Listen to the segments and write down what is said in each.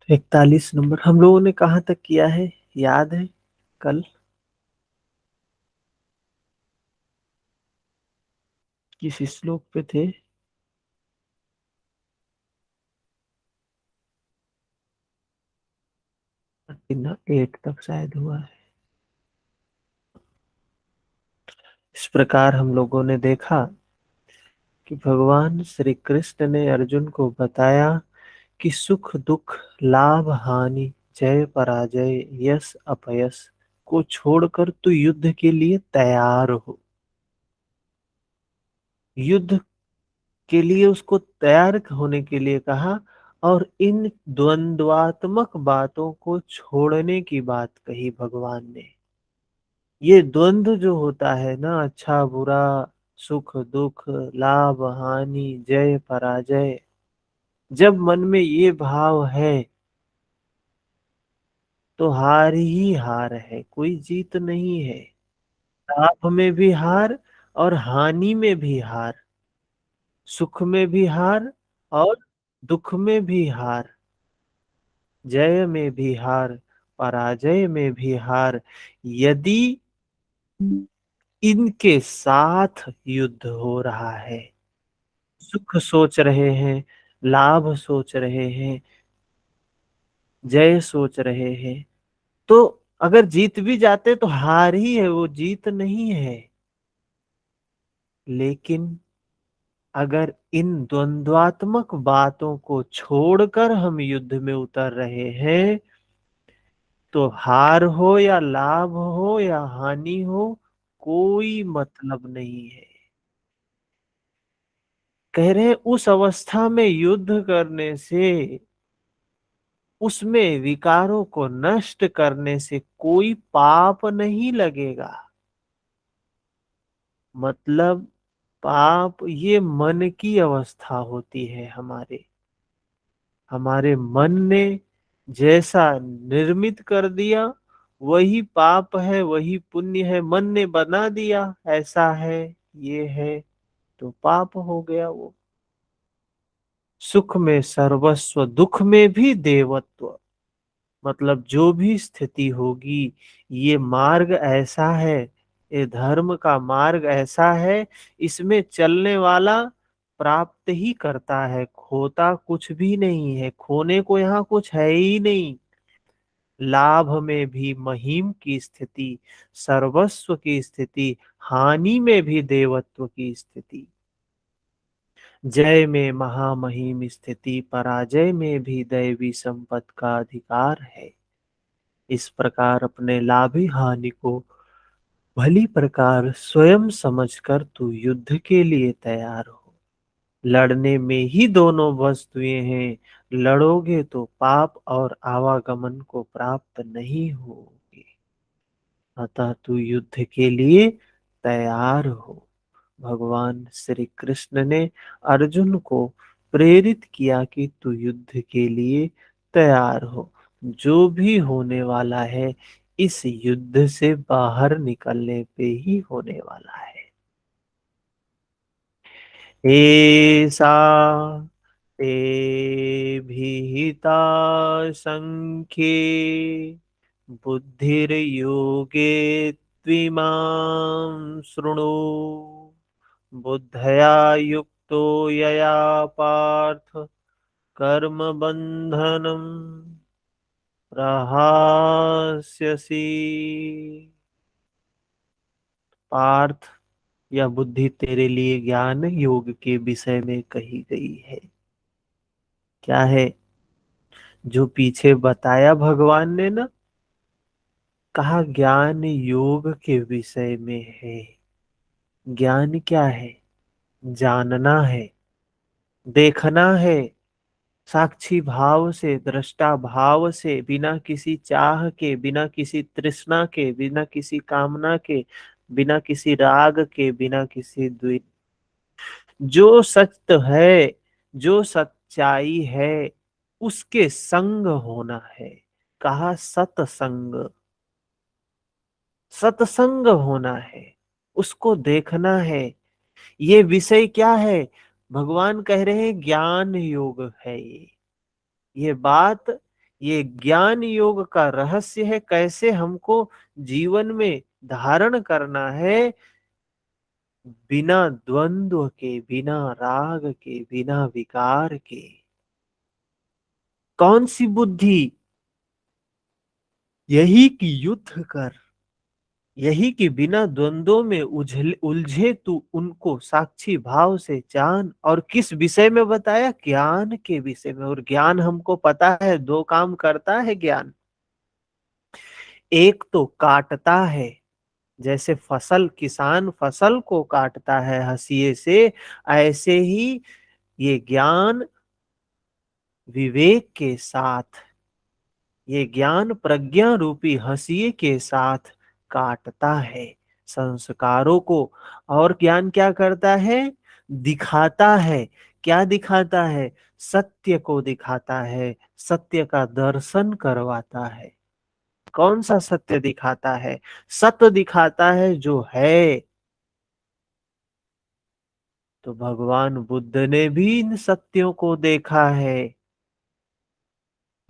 41 number हम लोगों ने कहाँ तक किया है, याद है कल? किस श्लोक पे थे? 8 तक शायद हुआ है। इस प्रकार हम लोगों ने देखा कि भगवान श्री कृष्ण ने अर्जुन को बताया कि सुख दुख, लाभ हानि, जय पराजय, यश अपयश को छोड़कर तू युद्ध के लिए तैयार हो। युद्ध के लिए उसको तैयार होने के लिए कहा, और इन द्वंद्वात्मक बातों को छोड़ने की बात कही भगवान ने। ये द्वंद्व जो होता है ना, अच्छा बुरा, सुख दुख, लाभ हानि, जय पराजय, जब मन में ये भाव है तो हार ही हार है, कोई जीत नहीं है। लाभ में भी हार और हानि में भी हार, सुख में भी हार और दुख में भी हार, जय में भी हार, पराजय में भी हार। यदि इनके साथ युद्ध हो रहा है, सुख सोच रहे हैं, लाभ सोच रहे हैं, जय सोच रहे हैं, तो अगर जीत भी जाते तो हार ही है, वो जीत नहीं है। लेकिन अगर इन द्वंद्वात्मक बातों को छोड़कर हम युद्ध में उतर रहे हैं, तो हार हो या लाभ हो या हानि हो, कोई मतलब नहीं है। कह रहे हैं उस अवस्था में युद्ध करने से, उसमें विकारों को नष्ट करने से कोई पाप नहीं लगेगा। मतलब पाप ये मन की अवस्था होती है। हमारे हमारे मन ने जैसा निर्मित कर दिया वही पाप है, वही पुण्य है। मन ने बना दिया ऐसा है, ये है, तो पाप हो गया वो। सुख में सर्वस्व, दुख में भी देवत्व। मतलब जो भी स्थिति होगी, ये मार्ग ऐसा है, ये धर्म का मार्ग ऐसा है, इसमें चलने वाला प्राप्त ही करता है, खोता कुछ भी नहीं है, खोने को यहाँ कुछ है ही नहीं। लाभ में भी महिम की स्थिति, सर्वस्व की स्थिति, हानि में भी देवत्व की स्थिति, जय में महामहिम स्थिति, पराजय में भी दैवी संपत्ति का अधिकार है। इस प्रकार अपने लाभी हानि को भली प्रकार स्वयं समझकर तू युद्ध के लिए तैयार हो। लड़ने में ही दोनों वस्तुएं हैं, लड़ोगे तो पाप और आवागमन को प्राप्त नहीं होगे। अतः तू युद्ध के लिए तैयार हो। भगवान श्री कृष्ण ने अर्जुन को प्रेरित किया कि तू युद्ध के लिए तैयार हो। जो भी होने वाला है, इस युद्ध से बाहर निकलने पे ही होने वाला है। ऐसा ते भीता संख्ये बुद्धिर्योगे त्विमां शृणु। बुद्धया युक्तो यया पार्थ कर्म बंधनम प्रहास्यसि। पार्थ, यह बुद्धि तेरे लिए ज्ञान योग के विषय में कही गई है। क्या है? जो पीछे बताया भगवान ने ना, कहा ज्ञान योग के विषय में है। ज्ञान क्या है? जानना है, देखना है, साक्षी भाव से, दृष्टा भाव से, बिना किसी चाह के, बिना किसी तृष्णा के, बिना किसी कामना के, बिना किसी राग के, बिना किसी द्वेष। जो सत्य है, जो सच्चाई है, उसके संग होना है। कहा सत्संग। सत्संग होना है, उसको देखना है। ये विषय क्या है? भगवान कह रहे हैं ज्ञान योग है ये बात, ये ज्ञान योग का रहस्य है, कैसे हमको जीवन में धारण करना है, बिना द्वंद्व के, बिना राग के, बिना विकार के। कौन सी बुद्धि? यही कि युद्ध कर, यही कि बिना द्वंद्वों में उलझे तू उनको साक्षी भाव से जान। और किस विषय में बताया? ज्ञान के विषय में। और ज्ञान हमको पता है दो काम करता है ज्ञान। एक तो काटता है, जैसे फसल, किसान फसल को काटता है हंसिए से, ऐसे ही ये ज्ञान विवेक के साथ, ये ज्ञान प्रज्ञा रूपी हंसिए के साथ काटता है संस्कारों को। और ज्ञान क्या करता है? दिखाता है। क्या दिखाता है? सत्य को दिखाता है, सत्य का दर्शन करवाता है। कौन सा सत्य दिखाता है? सत्य दिखाता है जो है। तो भगवान बुद्ध ने भी इन सत्यों को देखा है।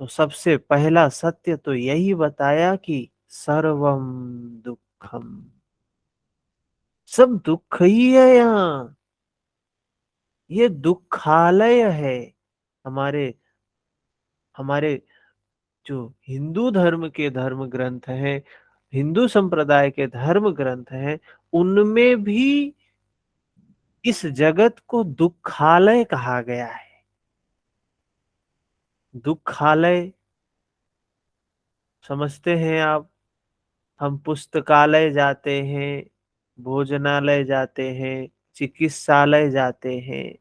तो सबसे पहला सत्य तो यही बताया कि सर्वम दुखम, सब दुख ही है यहाँ। ये दुखालय है। हमारे हमारे जो हिंदू धर्म के धर्म ग्रंथ हैं, हिंदू संप्रदाय के धर्म ग्रंथ हैं, उनमें भी इस जगत को दुखालय कहा गया है। दुखालय समझते हैं आप? हम पुस्तकालय जाते हैं, भोजनालय जाते हैं, चिकित्सालय जाते हैं।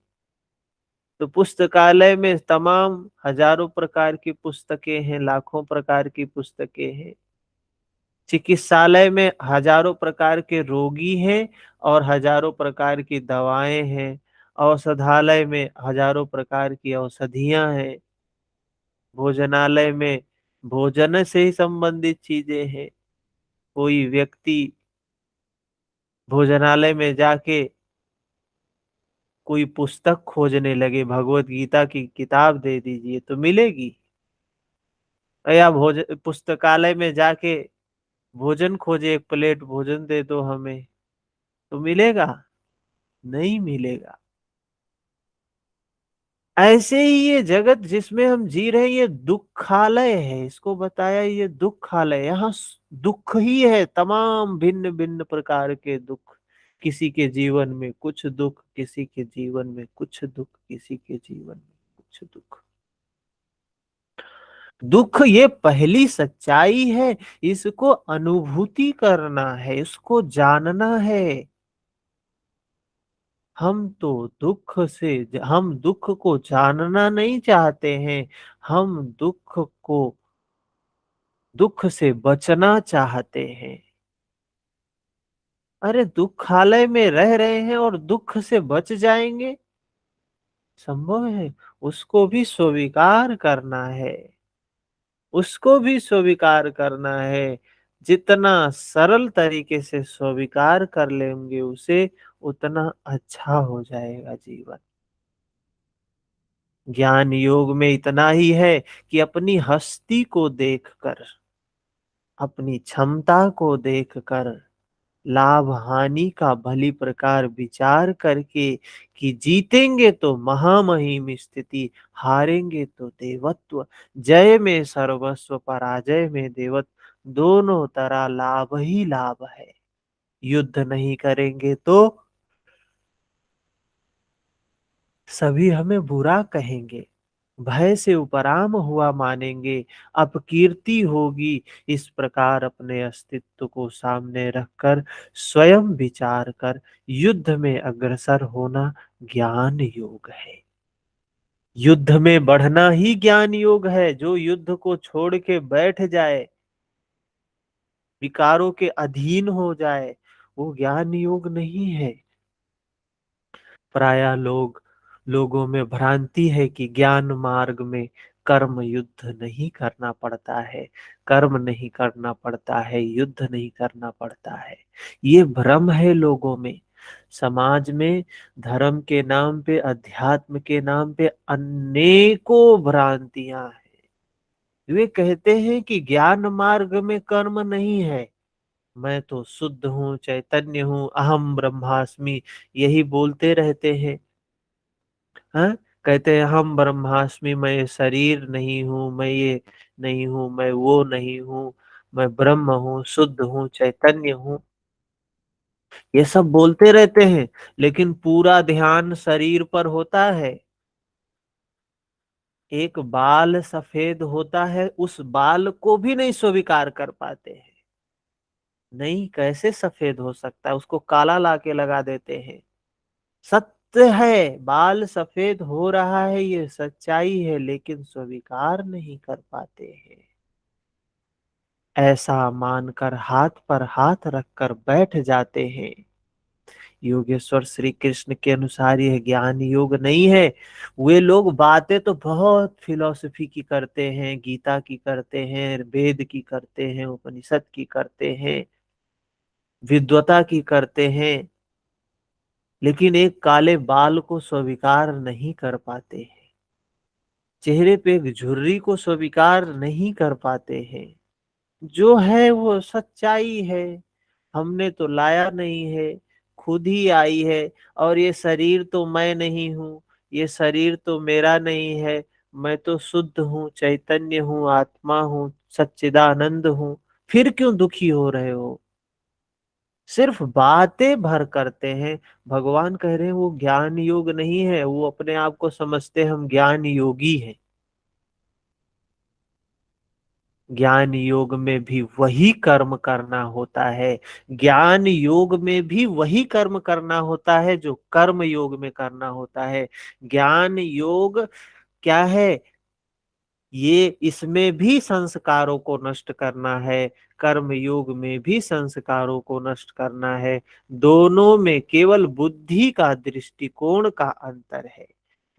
तो पुस्तकालय में तमाम हजारों प्रकार की पुस्तकें हैं, लाखों प्रकार की पुस्तकें हैं। चिकित्सालय में हजारों प्रकार के रोगी हैं और हजारों प्रकार की दवाएं हैं। औषधालय में हजारों प्रकार की औषधियां हैं। भोजनालय में भोजन से ही संबंधित चीजें हैं। कोई व्यक्ति भोजनालय में जाके कोई पुस्तक खोजने लगे, भगवत गीता की किताब दे दीजिए तो मिलेगी? या भोज पुस्तकालय में जाके भोजन खोजे, एक प्लेट भोजन दे दो हमें, तो मिलेगा? नहीं मिलेगा। ऐसे ही ये जगत जिसमें हम जी रहे हैं, ये दुखालय है। इसको बताया ये दुखालय, यहाँ दुख ही है, तमाम भिन्न भिन्न प्रकार के दुख। किसी के जीवन में कुछ दुख, किसी के जीवन में कुछ दुख, किसी के जीवन में कुछ दुख। दुख ये पहली सच्चाई है, इसको अनुभूति करना है, इसको जानना है। हम दुख को जानना नहीं चाहते हैं। हम दुख से बचना चाहते हैं। अरे दुखालय में रह रहे हैं और दुख से बच जाएंगे? संभव है? उसको भी स्वीकार करना है, उसको भी स्वीकार करना है। जितना सरल तरीके से स्वीकार कर लेंगे उसे, उतना अच्छा हो जाएगा जीवन। ज्ञान योग में इतना ही है कि अपनी हस्ती को देखकर, अपनी क्षमता को देखकर, लाभ हानि का भली प्रकार विचार करके, कि जीतेंगे तो महामहिम स्थिति, हारेंगे तो देवत्व। जय में सर्वस्व, पराजय में देवत्व, दोनों तरह लाभ ही लाभ है। युद्ध नहीं करेंगे तो सभी हमें बुरा कहेंगे, भय से उपराम हुआ मानेंगे, अपकीर्ति होगी। इस प्रकार अपने अस्तित्व को सामने रखकर स्वयं विचार कर युद्ध में अग्रसर होना ज्ञान योग है। युद्ध में बढ़ना ही ज्ञान योग है। जो युद्ध को छोड़ के बैठ जाए, विकारों के अधीन हो जाए, वो ज्ञान योग नहीं है। प्रायः लोगों में भ्रांति है कि ज्ञान मार्ग में कर्म युद्ध नहीं करना पड़ता है, कर्म नहीं करना पड़ता है, युद्ध नहीं करना पड़ता है। ये भ्रम है लोगों में। समाज में धर्म के नाम पे, अध्यात्म के नाम पे अनेकों भ्रांतियां हैं। वे कहते हैं कि ज्ञान मार्ग में कर्म नहीं है, मैं तो शुद्ध हूँ, चैतन्य हूँ, अहम ब्रह्मास्मि, यही बोलते रहते हैं। हाँ, कहते हैं हम ब्रह्मास्मि, मैं ये शरीर नहीं हूँ, मैं ये नहीं हूँ, मैं वो नहीं हूँ, मैं ब्रह्म हूँ, शुद्ध हूँ, चैतन्य हूँ। ये सब बोलते रहते हैं, लेकिन पूरा ध्यान शरीर पर होता है। एक बाल सफेद होता है, उस बाल को भी नहीं स्वीकार कर पाते हैं। नहीं, कैसे सफेद हो सकता है, उसको काला लाके लगा देते हैं। सत्य है, बाल सफेद हो रहा है, ये सच्चाई है, लेकिन स्वीकार नहीं कर पाते हैं। ऐसा मानकर हाथ पर हाथ रखकर बैठ जाते हैं। योगेश्वर श्री कृष्ण के अनुसार यह ज्ञान योग नहीं है। वे लोग बातें तो बहुत फिलॉसफी की करते हैं, गीता की करते हैं, वेद की करते हैं, उपनिषद की करते हैं, विद्वता की करते हैं, लेकिन एक काले बाल को स्वीकार नहीं कर पाते हैं। चेहरे पे एक झुर्री को स्वीकार नहीं कर पाते हैं। जो है वो सच्चाई है, हमने तो लाया नहीं है, खुद ही आई है। और ये शरीर तो मैं नहीं हूँ, ये शरीर तो मेरा नहीं है, मैं तो शुद्ध हूँ, चैतन्य हूँ, आत्मा हूँ, सच्चिदानंद हूँ। फिर क्यों दुखी हो रहे हो? सिर्फ बातें भर करते हैं। भगवान कह रहे हैं वो ज्ञान योग नहीं है, वो अपने आप को समझते हैं हम ज्ञान योगी हैं। ज्ञान योग में भी वही कर्म करना होता है, ज्ञान योग में भी वही कर्म करना होता है जो कर्म योग में करना होता है। ज्ञान योग क्या है? ये इसमें भी संस्कारों को नष्ट करना है, कर्म योग में भी संस्कारों को नष्ट करना है। दोनों में केवल बुद्धि का, दृष्टिकोण का अंतर है।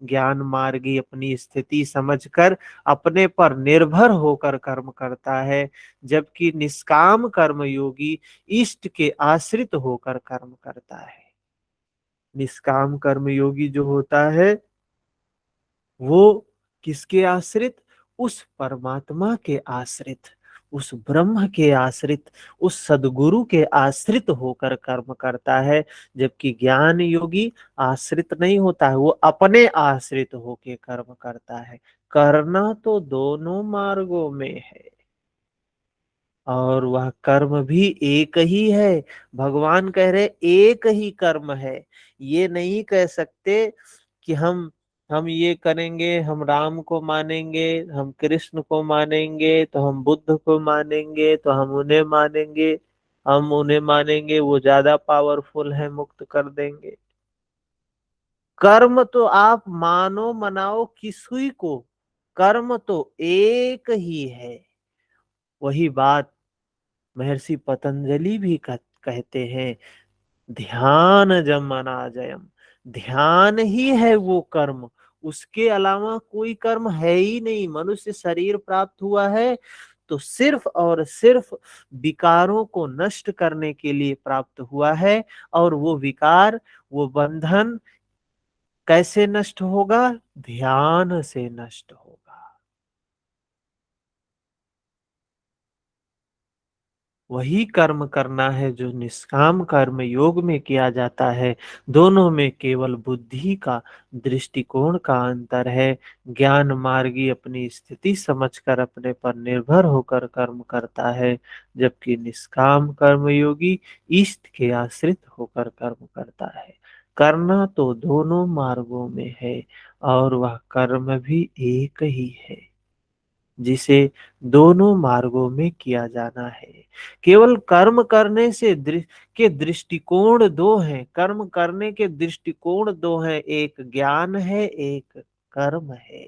ज्ञान मार्गी अपनी स्थिति समझकर अपने पर निर्भर होकर कर्म करता है, जबकि निष्काम कर्म योगी इष्ट के आश्रित होकर कर्म करता है। निष्काम कर्म योगी जो होता है वो किसके आश्रित? उस परमात्मा के आश्रित, उस ब्रह्म के आश्रित, उस सदगुरु के आश्रित होकर कर्म करता है। जबकि ज्ञान योगी आश्रित नहीं होता है, वो अपने आश्रित होके कर्म करता है। करना तो दोनों मार्गों में है, और वह कर्म भी एक ही है। भगवान कह रहे एक ही कर्म है। ये नहीं कह सकते कि हम ये करेंगे, हम राम को मानेंगे, हम कृष्ण को मानेंगे, तो हम बुद्ध को मानेंगे, तो हम उन्हें मानेंगे, हम उन्हें मानेंगे, वो ज्यादा पावरफुल है, मुक्त कर देंगे। कर्म तो आप मानो मनाओ किसी को, कर्म तो एक ही है। वही बात महर्षि पतंजलि भी कहते हैं, ध्यान जमनाजयम। ध्यान ही है वो कर्म, उसके अलावा कोई कर्म है ही नहीं। मनुष्य शरीर प्राप्त हुआ है तो सिर्फ और सिर्फ विकारों को नष्ट करने के लिए प्राप्त हुआ है। और वो विकार, वो बंधन कैसे नष्ट होगा? ध्यान से नष्ट होगा। वही कर्म करना है जो निष्काम कर्म योग में किया जाता है। दोनों में केवल बुद्धि का, दृष्टिकोण का अंतर है। ज्ञान मार्गी अपनी स्थिति समझकर अपने पर निर्भर होकर कर्म करता है, जबकि निष्काम कर्म योगी इष्ट के आश्रित होकर कर्म करता है। करना तो दोनों मार्गों में है, और वह कर्म भी एक ही है जिसे दोनों मार्गों में किया जाना है। केवल कर्म करने से के दृष्टिकोण दो हैं, कर्म करने के दृष्टिकोण दो हैं, एक ज्ञान है, एक कर्म है,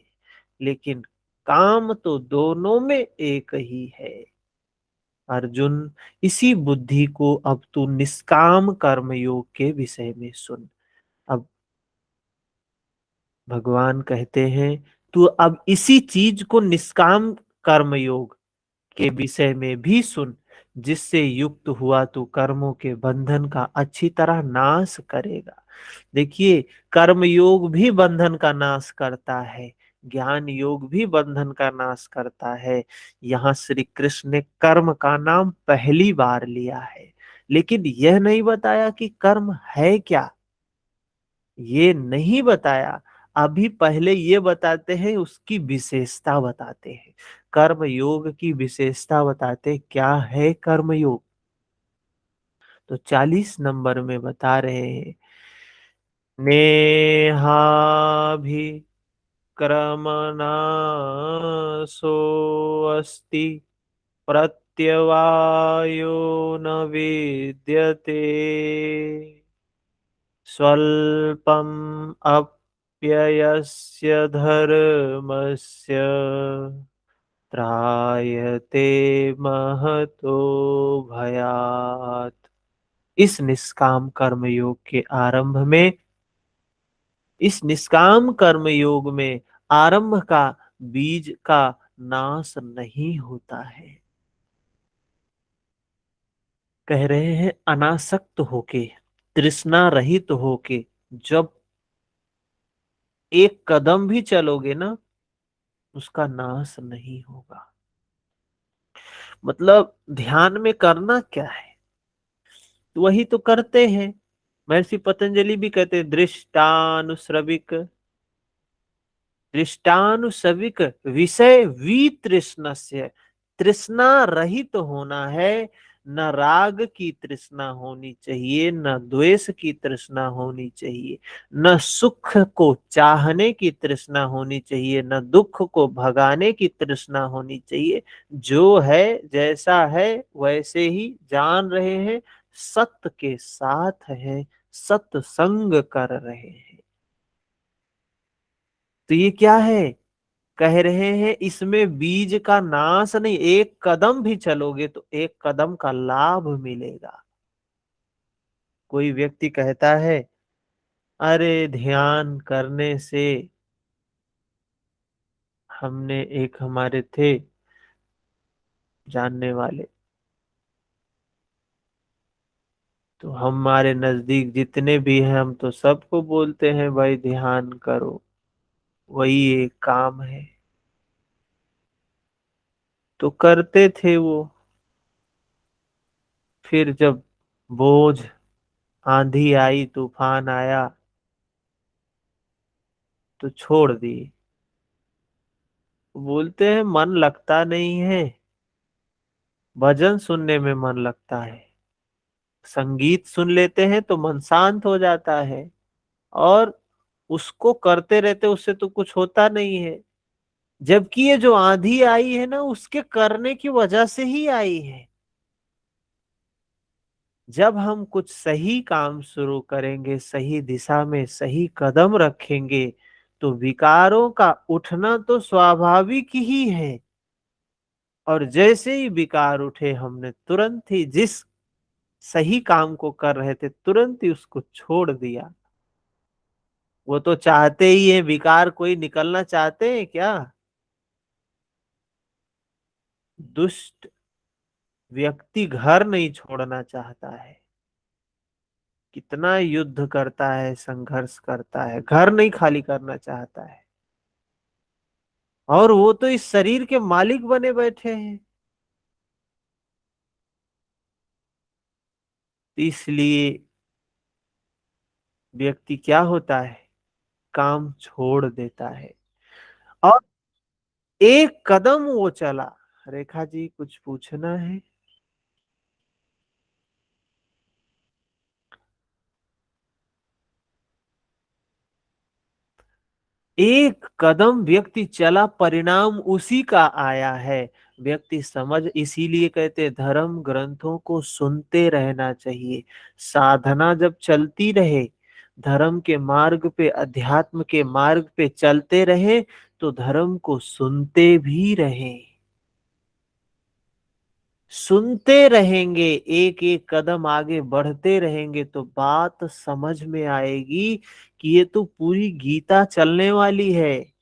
लेकिन काम तो दोनों में एक ही है। अर्जुन, इसी बुद्धि को अब तू निष्काम कर्म योग के विषय में सुन। अब भगवान कहते हैं तो अब इसी चीज को निष्काम कर्मयोग के विषय में भी सुन। जिससे युक्त हुआ तू कर्मों के बंधन का अच्छी तरह नाश करेगा। देखिए, कर्म योग भी बंधन का नाश करता है, ज्ञान योग भी बंधन का नाश करता है। यहाँ श्री कृष्ण ने कर्म का नाम पहली बार लिया है, लेकिन यह नहीं बताया कि कर्म है क्या, ये नहीं बताया। अभी पहले ये बताते हैं, उसकी विशेषता बताते हैं। कर्म योग की विशेषता बताते क्या है कर्म योग। तो 40 नंबर में बता रहे हैं, नेहाभि क्रमनाशो अस्ति प्रत्यवायो न विद्यते स्वल्पम् अप्ययस्य धर्मस्य त्रायते महतो भयात्। इस निष्काम कर्म योग के आरंभ में, इस निष्काम कर्म योग में आरंभ का बीज का नाश नहीं होता है। कह रहे हैं अनासक्त होके, तृष्णा रहित होके जब एक कदम भी चलोगे ना, उसका नाश नहीं होगा। मतलब ध्यान में करना क्या है, तो वही तो करते हैं। महर्षि पतंजलि भी कहते हैं, दृष्टानुश्रविक, दृष्टानुसविक विषय वितृष्णस्य। तृष्णा रहित होना है। न राग की तृष्णा होनी चाहिए, न द्वेष की तृष्णा होनी चाहिए, न सुख को चाहने की तृष्णा होनी चाहिए, न दुख को भगाने की तृष्णा होनी चाहिए। जो है जैसा है वैसे ही जान रहे हैं, सत्य के साथ है, सत्संग कर रहे हैं। तो ये क्या है, कह रहे हैं इसमें बीज का नाश नहीं, एक कदम भी चलोगे तो एक कदम का लाभ मिलेगा। कोई व्यक्ति कहता है, अरे ध्यान करने से, हमने एक हमारे थे जानने वाले, तो हमारे नजदीक जितने भी हैं हम तो सबको बोलते हैं भाई ध्यान करो, वही एक काम है। तो करते थे वो, फिर जब बोझ, आंधी आई, तूफान आया, तो छोड़ दिए। बोलते हैं मन लगता नहीं है, भजन सुनने में मन लगता है, संगीत सुन लेते हैं तो मन शांत हो जाता है, और उसको करते रहते उससे तो कुछ होता नहीं है। जबकि ये जो आंधी आई है ना, उसके करने की वजह से ही आई है। जब हम कुछ सही काम शुरू करेंगे, सही दिशा में सही कदम रखेंगे, तो विकारों का उठना तो स्वाभाविक ही है। और जैसे ही विकार उठे, हमने तुरंत ही जिस सही काम को कर रहे थे तुरंत ही उसको छोड़ दिया। वो तो चाहते ही है, विकार कोई निकलना चाहते हैं क्या? दुष्ट व्यक्ति घर नहीं छोड़ना चाहता है, कितना युद्ध करता है, संघर्ष करता है, घर नहीं खाली करना चाहता है। और वो तो इस शरीर के मालिक बने बैठे हैं। इसलिए व्यक्ति क्या होता है, काम छोड़ देता है। और एक कदम वो चला। रेखा जी कुछ पूछना है? एक कदम व्यक्ति चला, परिणाम उसी का आया है। व्यक्ति समझ, इसीलिए कहते धर्म ग्रंथों को सुनते रहना चाहिए। साधना जब चलती रहे, धर्म के मार्ग पे, अध्यात्म के मार्ग पे चलते रहे, तो धर्म को सुनते भी रहे। सुनते रहेंगे, एक एक कदम आगे बढ़ते रहेंगे, तो बात समझ में आएगी कि ये तो पूरी गीता चलने वाली है।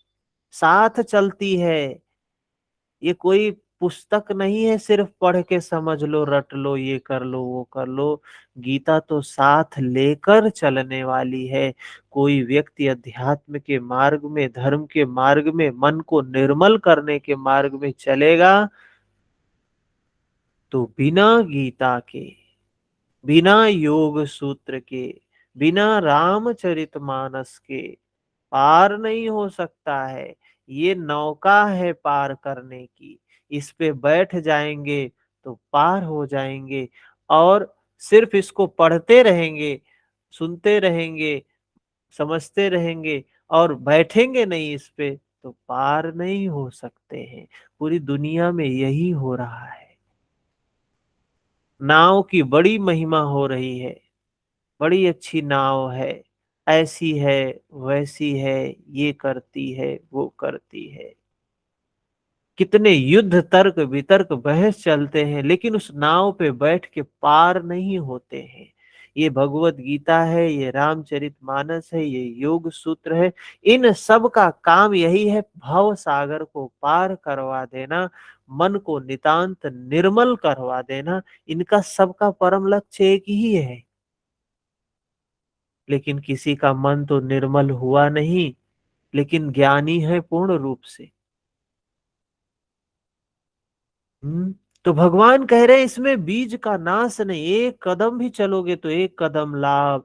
साथ चलती है। ये कोई पुस्तक नहीं है सिर्फ पढ़ के समझ लो, रट लो, ये कर लो, वो कर लो। गीता तो साथ लेकर चलने वाली है। कोई व्यक्ति अध्यात्म के मार्ग में, धर्म के मार्ग में, मन को निर्मल करने के मार्ग में चलेगा, तो बिना गीता के, बिना योग सूत्र के, बिना रामचरितमानस के पार नहीं हो सकता है। ये नौका है पार करने की। इस पे बैठ जाएंगे तो पार हो जाएंगे। और सिर्फ इसको पढ़ते रहेंगे, सुनते रहेंगे, समझते रहेंगे और बैठेंगे नहीं इस पे, तो पार नहीं हो सकते हैं। पूरी दुनिया में यही हो रहा है। नाव की बड़ी महिमा हो रही है। बड़ी अच्छी नाव है, ऐसी है, वैसी है, ये करती है, वो करती है। कितने युद्ध तर्क वितर्क बहस चलते हैं, लेकिन उस नाव पे बैठ के पार नहीं होते हैं। ये भगवत गीता है, ये रामचरितमानस है, ये योग सूत्र है। इन सब का काम यही है, भव सागर को पार करवा देना, मन को नितांत निर्मल करवा देना। इनका सबका परम लक्ष्य एक ही है। लेकिन किसी का मन तो निर्मल हुआ नहीं, लेकिन ज्ञानी है पूर्ण रूप से। हम्म। तो भगवान कह रहे हैं इसमें बीज का नाश नहीं। एक कदम भी चलोगे तो एक कदम लाभ,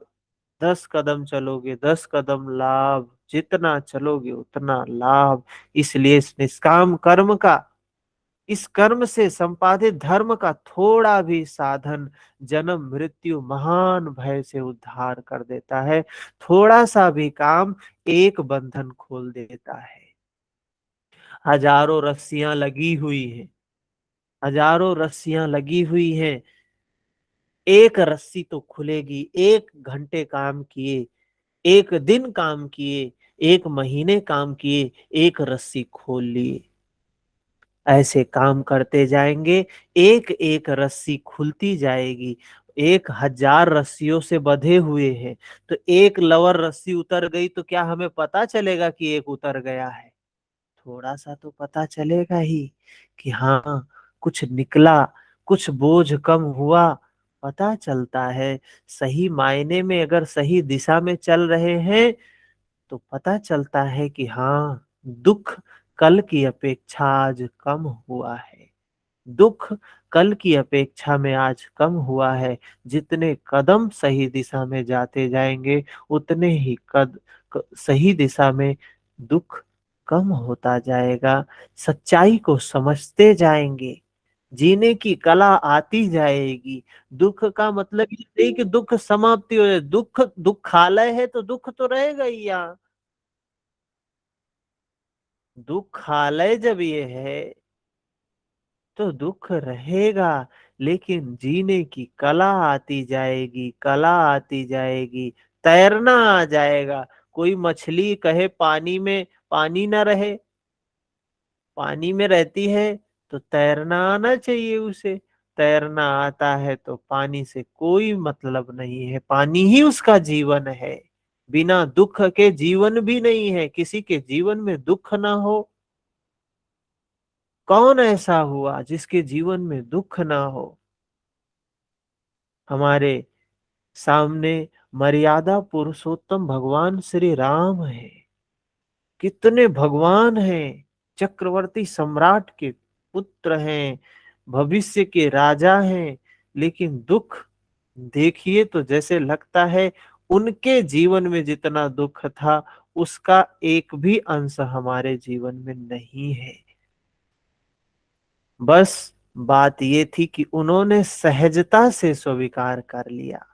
10 कदम चलोगे 10 कदम लाभ, जितना चलोगे उतना लाभ। इसलिए इस निष्काम कर्म का, इस कर्म से संपादित धर्म का थोड़ा भी साधन जन्म मृत्यु महान भय से उद्धार कर देता है। थोड़ा सा भी काम एक बंधन खोल देता है। हजारों रस्सियां लगी हुई हैं, हजारों रस्सियां लगी हुई हैं। एक रस्सी तो खुलेगी। 1 घंटे काम किए, 1 दिन काम किए, 1 महीने काम किए, एक रस्सी खोल लिए। ऐसे काम करते जाएंगे, एक एक रस्सी खुलती जाएगी। 1000 रस्सियों से बंधे हुए हैं, तो एक लवर रस्सी उतर गई तो क्या हमें पता चलेगा कि एक उतर गया है? थोड़ा सा तो पता चलेगा ही कि हाँ, कुछ निकला, कुछ बोझ कम हुआ। पता चलता है। सही मायने में अगर सही दिशा में चल रहे हैं, तो पता चलता है कि हाँ, दुख कल की अपेक्षा आज कम हुआ है। दुख कल की अपेक्षा में आज कम हुआ है। जितने कदम सही दिशा में जाते जाएंगे, उतने ही सही दिशा में दुख कम होता जाएगा। सच्चाई को समझते जाएंगे, जीने की कला आती जाएगी। दुख का मतलब ये नहीं कि दुख समाप्ति हो जाए। दुख दुखालय है तो दुख तो रहेगा ही यहाँ। दुखालय जब ये है तो दुख रहेगा, लेकिन जीने की कला आती जाएगी, कला आती जाएगी। तैरना आ जाएगा। कोई मछली कहे पानी में, पानी ना रहे, पानी में रहती है तो तैरना आना चाहिए उसे। तैरना आता है तो पानी से कोई मतलब नहीं है, पानी ही उसका जीवन है। बिना दुख के जीवन भी नहीं है। किसी के जीवन में दुख ना हो, कौन ऐसा हुआ जिसके जीवन में दुख ना हो? हमारे सामने मर्यादा पुरुषोत्तम भगवान श्री राम है। कितने भगवान हैं! चक्रवर्ती सम्राट के पुत्र हैं, भविष्य के राजा हैं। लेकिन दुख देखिए तो जैसे लगता है उनके जीवन में जितना दुख था, उसका एक भी अंश हमारे जीवन में नहीं है। बस बात ये थी कि उन्होंने सहजता से स्वीकार कर लिया,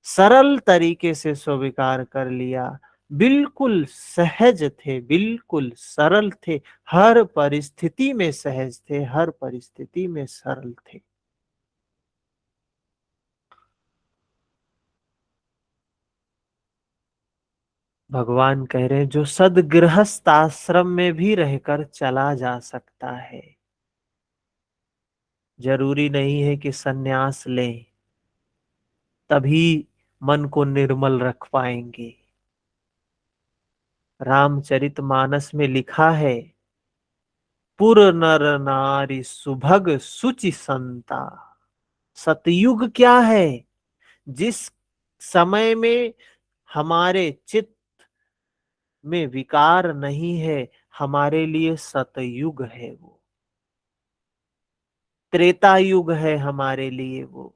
सरल तरीके से स्वीकार कर लिया। बिल्कुल सहज थे, बिल्कुल सरल थे। हर परिस्थिति में सहज थे, हर परिस्थिति में सरल थे। भगवान कह रहे हैं जो सदगृहस्थ आश्रम में भी रहकर चला जा सकता है। जरूरी नहीं है कि सन्यास लें तभी मन को निर्मल रख पाएंगे। रामचरितमानस में लिखा है, पुर नर नारी सुभग सुचि संता। सतयुग क्या है? जिस समय में हमारे चित्त में विकार नहीं है, हमारे लिए सतयुग है वो। त्रेता युग है हमारे लिए वो।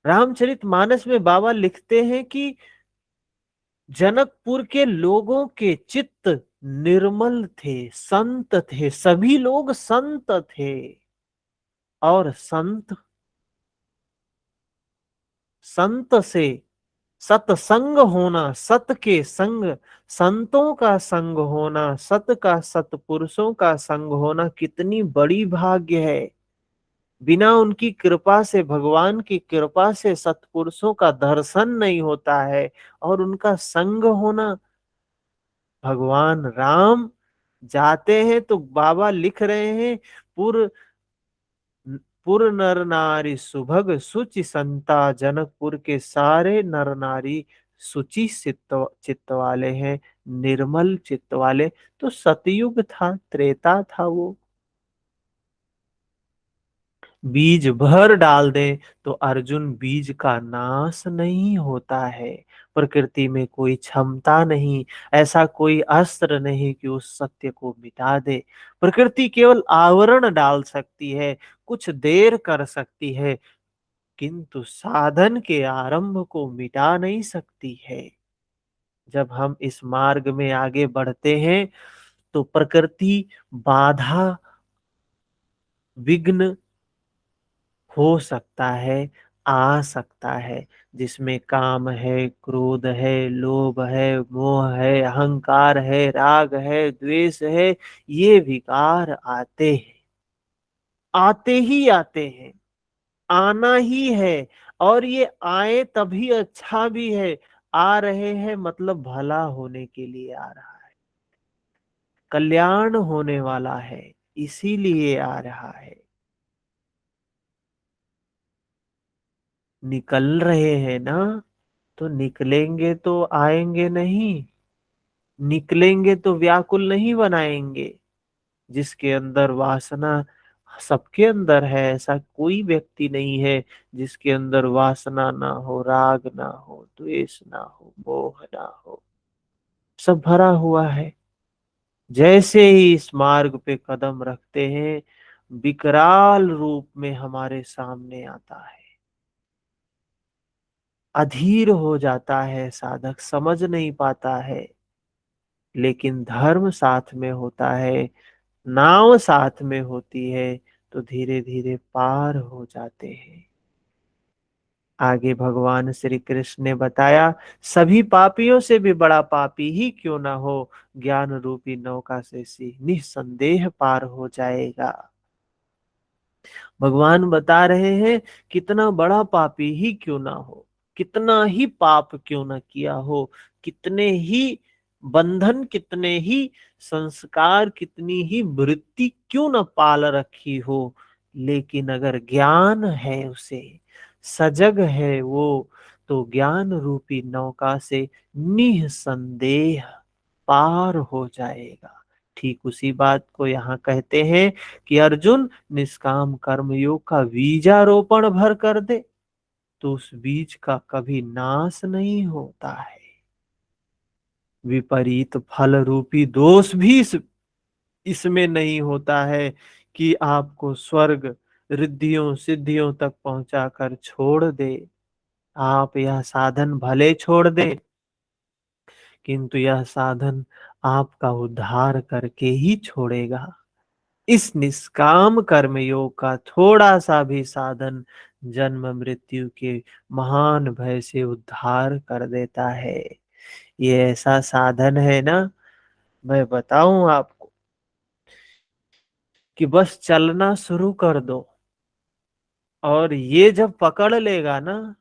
रामचरितमानस में बाबा लिखते हैं कि जनकपुर के लोगों के चित्त निर्मल थे, संत थे, सभी लोग संत थे। और संत, संत से सत्संग होना, सत के संग, संतों का संग होना, सत का, सतपुरुषों का संग होना कितनी बड़ी भाग्य है। बिना उनकी कृपा से, भगवान की कृपा से सतपुरुषों का दर्शन नहीं होता है और उनका संग होना। भगवान राम जाते हैं तो बाबा लिख रहे हैं, पुर पुर नर नारी सुभग सुचि संता। जनकपुर के सारे नर नारी सुचि चित्त वाले हैं, निर्मल चित्त वाले। तो सतयुग था, त्रेता था वो। बीज भर डाल दें तो अर्जुन बीज का नाश नहीं होता है। प्रकृति में कोई क्षमता नहीं, ऐसा कोई अस्त्र नहीं कि उस सत्य को मिटा दे। प्रकृति केवल आवरण डाल सकती है, कुछ देर कर सकती है, किंतु साधन के आरंभ को मिटा नहीं सकती है। जब हम इस मार्ग में आगे बढ़ते हैं तो प्रकृति बाधा, विघ्न हो सकता है, आ सकता है। जिसमें काम है, क्रोध है, लोभ है, मोह है, अहंकार है, राग है, द्वेष है, ये विकार आते हैं, आते ही आते हैं, आना ही है। और ये आए तभी अच्छा भी है। आ रहे हैं मतलब भला होने के लिए आ रहा है, कल्याण होने वाला है, इसीलिए आ रहा है। निकल रहे हैं ना, तो निकलेंगे तो आएंगे नहीं, निकलेंगे तो व्याकुल नहीं बनाएंगे। जिसके अंदर वासना, सबके अंदर है, ऐसा कोई व्यक्ति नहीं है जिसके अंदर वासना ना हो, राग ना हो, द्वेष ना हो, मोह ना हो। सब भरा हुआ है। जैसे ही इस मार्ग पे कदम रखते हैं, विकराल रूप में हमारे सामने आता है। अधीर हो जाता है साधक, समझ नहीं पाता है। लेकिन धर्म साथ में होता है, नाव साथ में होती है, तो धीरे धीरे पार हो जाते हैं। आगे भगवान श्री कृष्ण ने बताया, सभी पापियों से भी बड़ा पापी ही क्यों ना हो, ज्ञान रूपी नौका से निस्संदेह पार हो जाएगा। भगवान बता रहे हैं, कितना बड़ा पापी ही क्यों ना हो, कितना ही पाप क्यों ना किया हो, कितने ही बंधन, कितने ही संस्कार, कितनी ही वृत्ति क्यों न पाल रखी हो, लेकिन अगर ज्ञान है उसे, सजग है वो, तो ज्ञान रूपी नौका से निसंदेह पार हो जाएगा। ठीक उसी बात को यहाँ कहते हैं कि अर्जुन, निष्काम कर्म योग का बीजारोपण भर कर दे, तो उस बीज का कभी नाश नहीं होता है। विपरीत फल रूपी दोष भी इसमें नहीं होता है कि आपको स्वर्ग, रिद्धियों सिद्धियों तक पहुंचाकर छोड़ दे। आप यह साधन भले छोड़ दें, किंतु यह साधन आपका उद्धार करके ही छोड़ेगा। इस निष्काम कर्म योग का थोड़ा सा भी साधन जन्म मृत्यु के महान भय से उद्धार कर देता है। ये ऐसा साधन है ना, मैं बताऊं आपको, कि बस चलना शुरू कर दो, और ये जब पकड़ लेगा ना,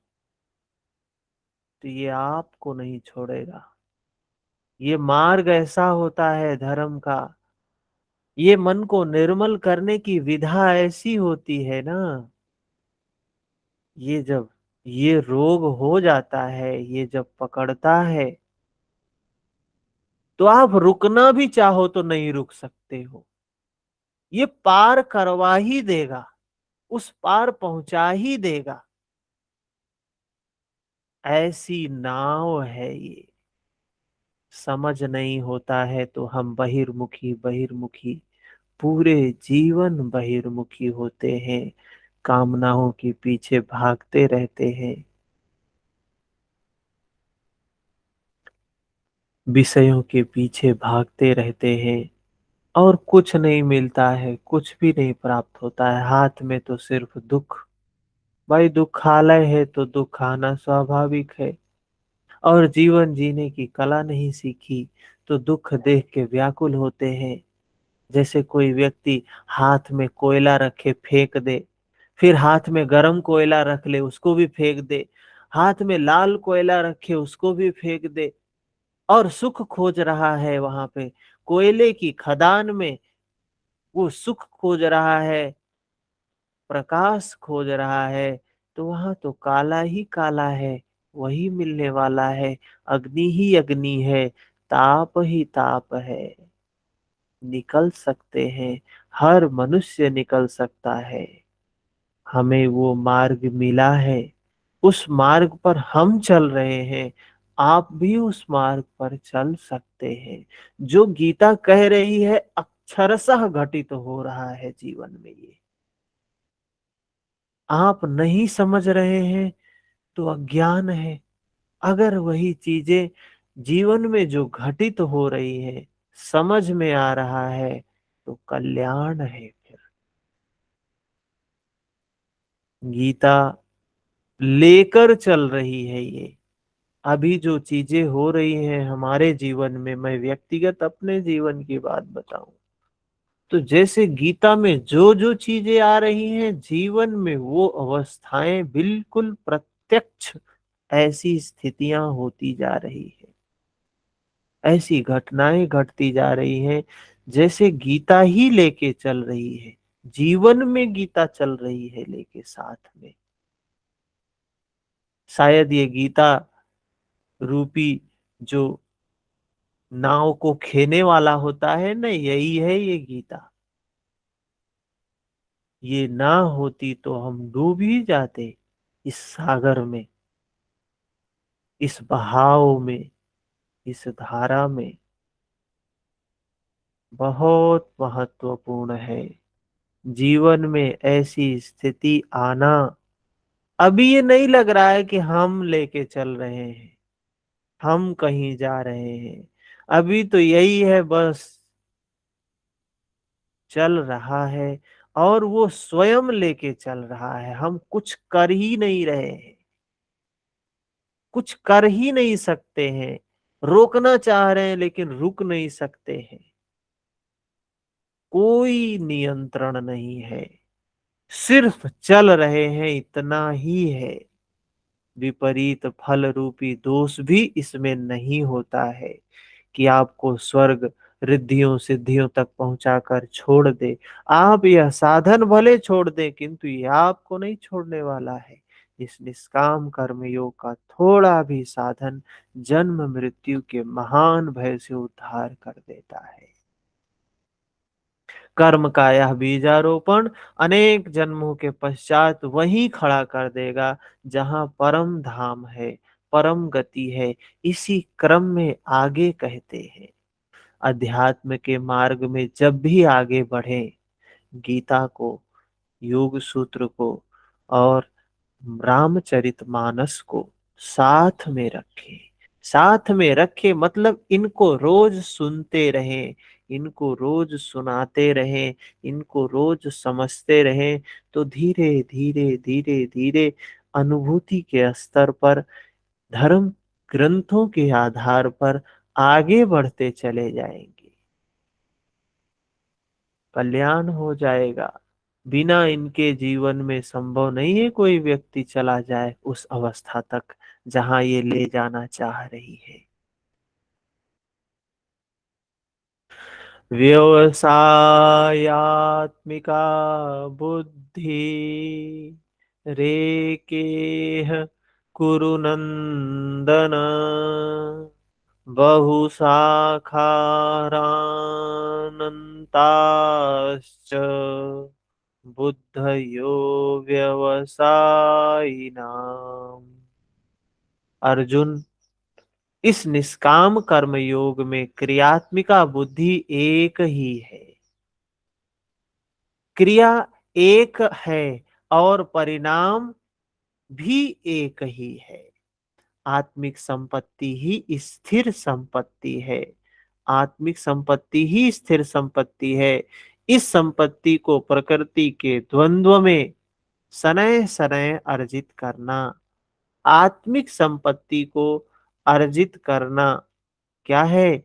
तो ये आपको नहीं छोड़ेगा। ये मार्ग ऐसा होता है धर्म का, ये मन को निर्मल करने की विधा ऐसी होती है ना। ये जब ये रोग हो जाता है, ये जब पकड़ता है, तो आप रुकना भी चाहो तो नहीं रुक सकते हो। ये पार करवा ही देगा, उस पार पहुंचा ही देगा। ऐसी नाव है ये। समझ नहीं होता है तो हम बहिर्मुखी बहिर्मुखी पूरे जीवन बहिर्मुखी होते हैं, कामनाओं के पीछे भागते रहते हैं, विषयों के पीछे भागते रहते हैं, और कुछ नहीं मिलता है, कुछ भी नहीं प्राप्त होता है। हाथ में तो सिर्फ दुख। भाई दुखालय है तो दुख आना स्वाभाविक है। और जीवन जीने की कला नहीं सीखी तो दुख देख के व्याकुल होते हैं। जैसे कोई व्यक्ति हाथ में कोयला रखे फेंक दे, फिर हाथ में गरम कोयला रख ले उसको भी फेंक दे, हाथ में लाल कोयला रखे उसको भी फेंक दे, और सुख खोज रहा है वहां पे कोयले की खदान में। वो सुख खोज रहा है, प्रकाश खोज रहा है, तो वहां तो काला ही काला है, वही मिलने वाला है। अग्नि ही अग्नि है, ताप ही ताप है। निकल सकते हैं, हर मनुष्य निकल सकता है। हमें वो मार्ग मिला है, उस मार्ग पर हम चल रहे हैं। आप भी उस मार्ग पर चल सकते हैं। जो गीता कह रही है अक्षरशः घटित हो रहा है जीवन में। ये आप नहीं समझ रहे हैं तो अज्ञान है। अगर वही चीजें जीवन में जो घटित हो रही है समझ में आ रहा है तो कल्याण है। फिर गीता लेकर चल रही है ये। अभी जो चीजें हो रही हैं हमारे जीवन में, मैं व्यक्तिगत अपने जीवन की बात बताऊं तो जैसे गीता में जो जो चीजें आ रही हैं जीवन में, वो अवस्थाएं बिल्कुल प्रत्यक्ष ऐसी स्थितियां होती जा रही है, ऐसी घटनाएं घटती जा रही हैं जैसे गीता ही लेके चल रही है। जीवन में गीता चल रही है लेके साथ में। शायद ये गीता रूपी जो नाव को खेने वाला होता है ना, यही है ये गीता। ये ना होती तो हम डूब ही जाते इस सागर में, इस बहाव में, इस धारा में। बहुत महत्वपूर्ण है जीवन में ऐसी स्थिति आना। अभी ये नहीं लग रहा है कि हम लेके चल रहे हैं, हम कहीं जा रहे हैं। अभी तो यही है बस, चल रहा है, और वो स्वयं लेके चल रहा है। हम कुछ कर ही नहीं रहे हैं, कुछ कर ही नहीं सकते हैं। रोकना चाह रहे हैं लेकिन रुक नहीं सकते हैं। कोई नियंत्रण नहीं है, सिर्फ चल रहे हैं, इतना ही है। विपरीत फल रूपी दोष भी इसमें नहीं होता है कि आपको स्वर्ग रिद्धियों सिद्धियों तक पहुंचाकर छोड़ दे। आप यह साधन भले छोड़ दें किंतु यह आपको नहीं छोड़ने वाला है। इस निष्काम कर्म योग का थोड़ा भी साधन जन्म मृत्यु के महान भय से उद्धार कर देता है। कर्म का यह बीजारोपण अनेक जन्मों के पश्चात वहीं खड़ा कर देगा जहां परम धाम है, परम गति है। इसी क्रम में आगे कहते हैं, अध्यात्म के मार्ग में जब भी आगे बढ़े, गीता को, योग सूत्र को और रामचरितमानस को साथ में रखें। साथ में रखे मतलब इनको रोज सुनते रहें, इनको रोज सुनाते रहें, इनको रोज समझते रहें। तो धीरे धीरे धीरे धीरे अनुभूति के स्तर पर, धर्म ग्रंथों के आधार पर आगे बढ़ते चले जाएंगे। कल्याण हो जाएगा। बिना इनके जीवन में संभव नहीं है कोई व्यक्ति चला जाए उस अवस्था तक जहां ये ले जाना चाह रही है। व्यवसायात्मिका बुद्धि रेकेह कुरु नंदन, बहुशाखारानन्ताश्च बुद्धयो व्यवसायिनाम्। अर्जुन, इस निष्काम कर्म योग में क्रियात्मिका बुद्धि एक ही है। क्रिया एक है और परिणाम भी एक ही है। आत्मिक संपत्ति ही स्थिर संपत्ति है। आत्मिक संपत्ति ही स्थिर संपत्ति है। इस संपत्ति को प्रकृति के द्वंद्व में सनय सनय अर्जित करना, आत्मिक संपत्ति को अर्जित करना क्या है?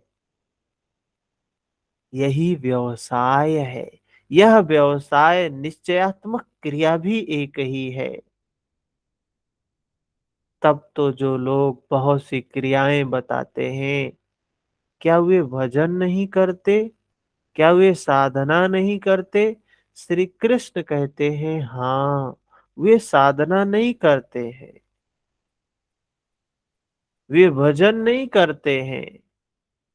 यही व्यवसाय है। यह व्यवसाय निश्चयात्मक क्रिया भी एक ही है। तब तो जो लोग बहुत सी क्रियाएं बताते हैं, क्या वे भजन नहीं करते? क्या वे साधना नहीं करते? श्री कृष्ण कहते हैं हाँ, वे साधना नहीं करते हैं, वे भजन नहीं करते हैं।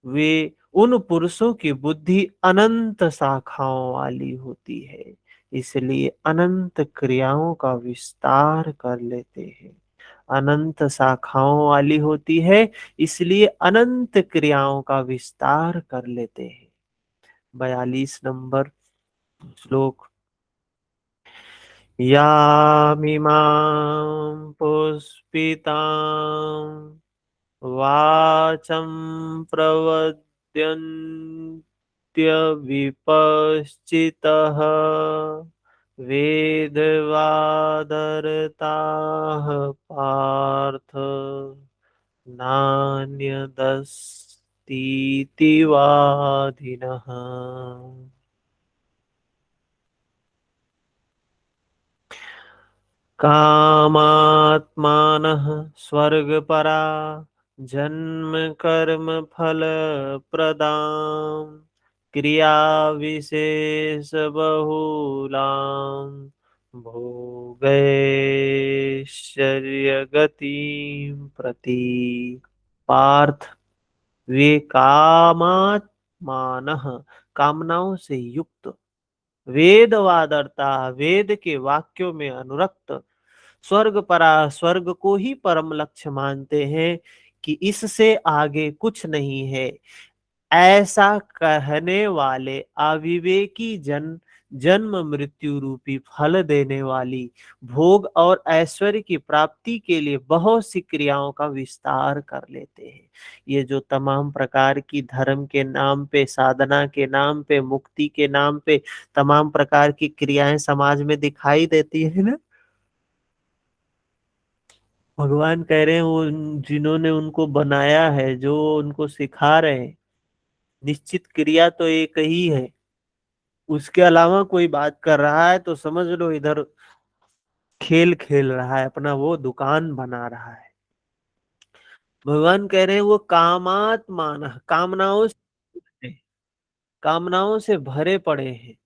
वे उन पुरुषों की बुद्धि अनंत शाखाओं वाली होती है, इसलिए अनंत क्रियाओं का विस्तार कर लेते हैं। अनंत शाखाओं वाली होती है, इसलिए अनंत क्रियाओं का विस्तार कर लेते हैं। 42 नंबर श्लोक। यामिमां पुष्पितां वाचं प्रवद्यन्त्य विपश्चितः वेदवादरताः पार्थ नान्यदस्तीति वादिनः। कामात्मानः स्वर्गपरा जन्म कर्म फल प्रदां क्रिया विशेष बहुलां भोगैश्वर्य गतिं प्रति। पार्थ, वे कामात्मानः, कामनाओं से युक्त, वेद वादरता, वेद के वाक्यों में अनुरक्त, स्वर्ग परा, स्वर्ग को ही परम लक्ष्य मानते हैं कि इससे आगे कुछ नहीं है, ऐसा कहने वाले अविवेकी जन जन्म मृत्यु रूपी फल देने वाली भोग और ऐश्वर्य की प्राप्ति के लिए बहुत सी क्रियाओं का विस्तार कर लेते हैं। ये जो तमाम प्रकार की धर्म के नाम पे, साधना के नाम पे, मुक्ति के नाम पे तमाम प्रकार की क्रियाएं समाज में दिखाई देती है ना, भगवान कह रहे हैं वो जिन्होंने उनको बनाया है, जो उनको सिखा रहे हैं, निश्चित क्रिया तो एक ही है। उसके अलावा कोई बात कर रहा है तो समझ लो इधर खेल खेल रहा है, अपना वो दुकान बना रहा है। भगवान कह रहे हैं वो कामात मान, कामनाओं से भरे पड़े हैं।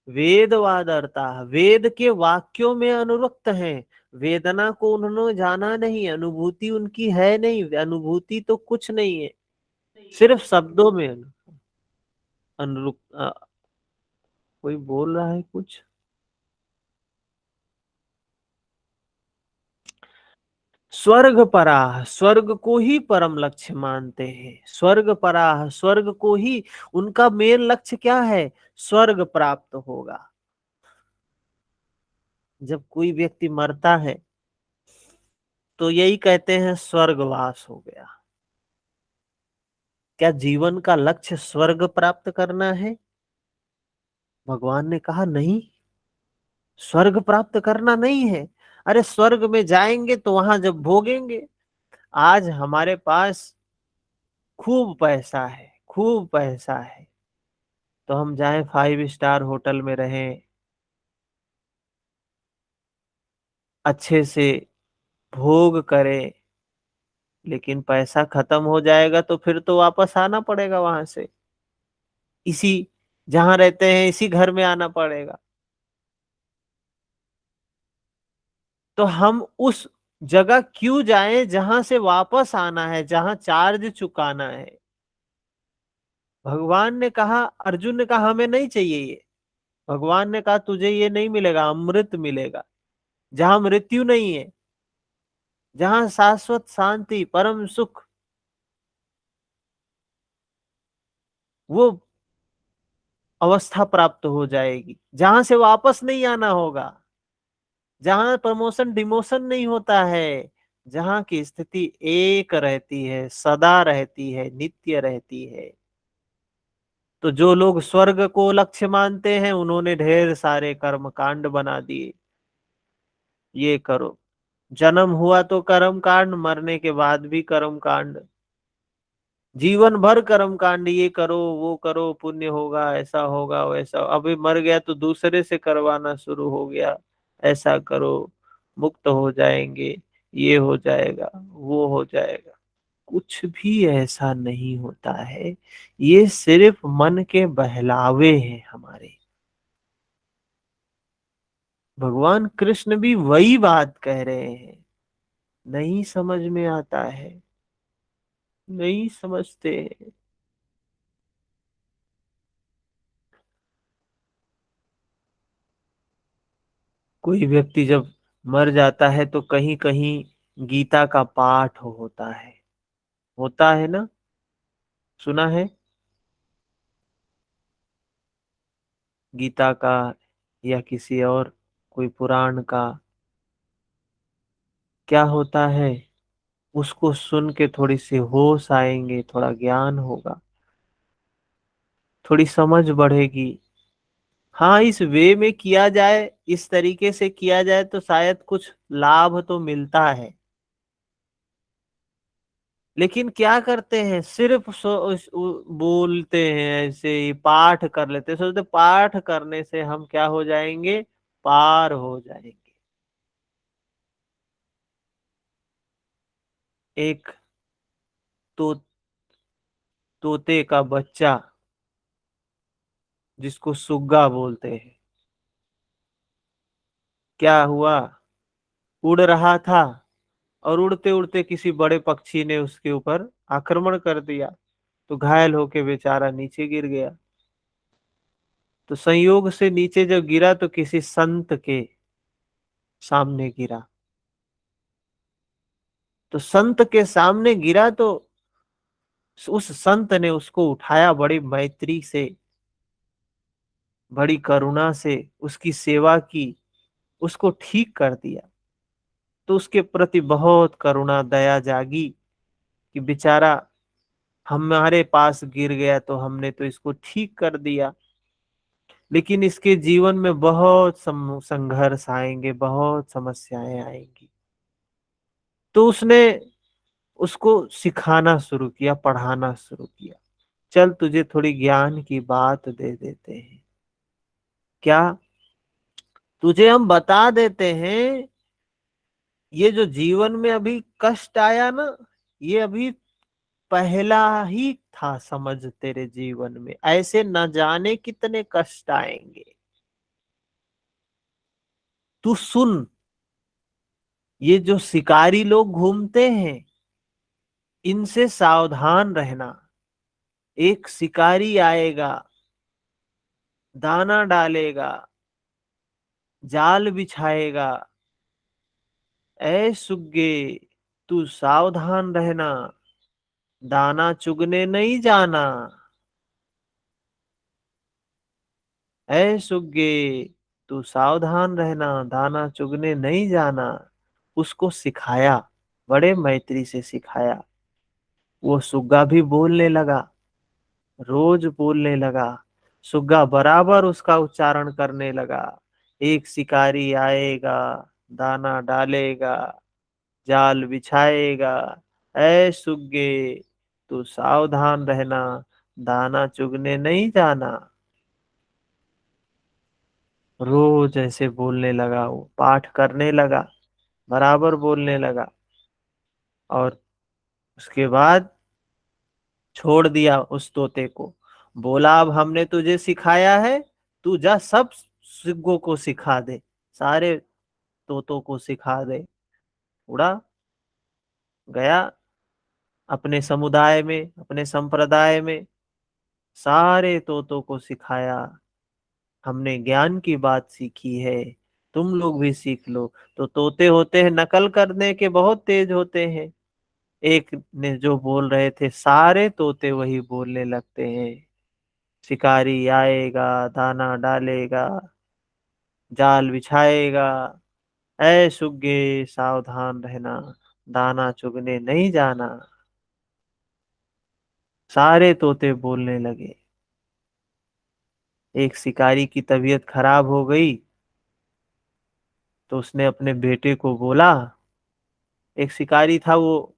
वेदवादरता, वेद के वाक्यों में अनुरक्त हैं। वेदना को उन्होंने जाना नहीं, अनुभूति उनकी है नहीं, अनुभूति तो कुछ नहीं है, सिर्फ शब्दों में अनुरुक्त। कोई बोल रहा है कुछ? स्वर्ग पराह, स्वर्ग को ही परम लक्ष्य मानते हैं। स्वर्ग पराह, स्वर्ग को ही उनका मेन लक्ष्य क्या है? स्वर्ग प्राप्त होगा। जब कोई व्यक्ति मरता है तो यही कहते हैं स्वर्गवास हो गया। क्या जीवन का लक्ष्य स्वर्ग प्राप्त करना है? भगवान ने कहा नहीं, स्वर्ग प्राप्त करना नहीं है। अरे स्वर्ग में जाएंगे तो वहां जब भोगेंगे। आज हमारे पास खूब पैसा है, खूब पैसा है, तो हम जाएं 5 स्टार होटल में रहें, अच्छे से भोग करें, लेकिन पैसा खत्म हो जाएगा तो फिर तो वापस आना पड़ेगा वहां से, इसी जहां रहते हैं इसी घर में आना पड़ेगा। तो हम उस जगह क्यों जाएं जहां से वापस आना है, जहां चार्ज चुकाना है। भगवान ने कहा, अर्जुन ने कहा हमें नहीं चाहिए ये। भगवान ने कहा तुझे ये नहीं मिलेगा, अमृत मिलेगा, जहां मृत्यु नहीं है, जहां शाश्वत शांति परम सुख, वो अवस्था प्राप्त हो जाएगी, जहां से वापस नहीं आना होगा, जहां प्रमोशन डिमोशन नहीं होता है, जहां की स्थिति एक रहती है, सदा रहती है, नित्य रहती है। तो जो लोग स्वर्ग को लक्ष्य मानते हैं उन्होंने ढेर सारे कर्म कांड बना दिए। ये करो, जन्म हुआ तो कर्म कांड, मरने के बाद भी कर्म कांड, जीवन भर कर्म कांड, ये करो वो करो, पुण्य होगा, ऐसा होगा वैसा, अभी मर गया तो दूसरे से करवाना शुरू हो गया, ऐसा करो, मुक्त हो जाएंगे, ये हो जाएगा, वो हो जाएगा। कुछ भी ऐसा नहीं होता है, ये सिर्फ मन के बहलावे हैं हमारे। भगवान कृष्ण भी वही बात कह रहे हैं। नहीं समझ में आता है, नहीं समझते हैं। कोई व्यक्ति जब मर जाता है तो कहीं कहीं गीता का पाठ होता है ना, सुना है? गीता का या किसी और कोई पुराण का, क्या होता है, उसको सुन के थोड़ी सी होश आएंगे, थोड़ा ज्ञान होगा, थोड़ी समझ बढ़ेगी। हाँ, इस वे में किया जाए, इस तरीके से किया जाए तो शायद कुछ लाभ तो मिलता है। लेकिन क्या करते हैं, सिर्फ बोलते हैं, ऐसे ही पाठ कर लेते हैं, सोचते पाठ करने से हम क्या हो जाएंगे, पार हो जाएंगे। एक तो तोते का बच्चा, जिसको सुग्गा बोलते हैं, क्या हुआ, उड़ रहा था और उड़ते उड़ते किसी बड़े पक्षी ने उसके ऊपर आक्रमण कर दिया, तो घायल होके बेचारा नीचे गिर गया। तो संयोग से नीचे जब गिरा तो किसी संत के सामने गिरा। तो संत के सामने गिरा तो उस संत ने उसको उठाया, बड़ी मैत्री से, बड़ी करुणा से उसकी सेवा की, उसको ठीक कर दिया। तो उसके प्रति बहुत करुणा दया जागी कि बेचारा हमारे पास गिर गया तो हमने तो इसको ठीक कर दिया, लेकिन इसके जीवन में बहुत संघर्ष आएंगे, बहुत समस्याएं आएंगी। तो उसने उसको सिखाना शुरू किया, पढ़ाना शुरू किया। चल तुझे थोड़ी ज्ञान की बात दे देते हैं, क्या, तुझे हम बता देते हैं, ये जो जीवन में अभी कष्ट आया ना, ये अभी पहला ही था, समझ तेरे जीवन में ऐसे न जाने कितने कष्ट आएंगे। तू सुन, ये जो शिकारी लोग घूमते हैं, इनसे सावधान रहना। एक शिकारी आएगा, दाना डालेगा, जाल बिछाएगा, ऐ सुग्गे तू सावधान रहना, दाना चुगने नहीं जाना। ऐ सुग्गे तू सावधान रहना, दाना चुगने नहीं जाना। उसको सिखाया, बड़े मैत्री से सिखाया। वो सुग्गा भी बोलने लगा, रोज बोलने लगा। सुग्गा बराबर उसका उच्चारण करने लगा। एक शिकारी आएगा, दाना डालेगा, जाल बिछाएगा, ऐ सुग्गे तू सावधान रहना, दाना चुगने नहीं जाना। रोज ऐसे बोलने लगा, वो पाठ करने लगा, बराबर बोलने लगा। और उसके बाद छोड़ दिया उस तोते को। बोला अब हमने तुझे सिखाया है, तू जा सब सिग्गों को सिखा दे, सारे तोतों को सिखा दे। उड़ा, गया अपने समुदाय में, अपने संप्रदाय में, सारे तोतों को सिखाया, हमने ज्ञान की बात सीखी है, तुम लोग भी सीख लो। तो तोते होते हैं नकल करने के बहुत तेज होते हैं। एक ने जो बोल रहे थे सारे तोते वही बोलने लगते हैं। शिकारी आएगा, दाना डालेगा, जाल बिछाएगा, ऐ सुग्गे सावधान रहना, दाना चुगने नहीं जाना। सारे तोते बोलने लगे। एक शिकारी की तबीयत खराब हो गई तो उसने अपने बेटे को बोला। एक शिकारी था, वो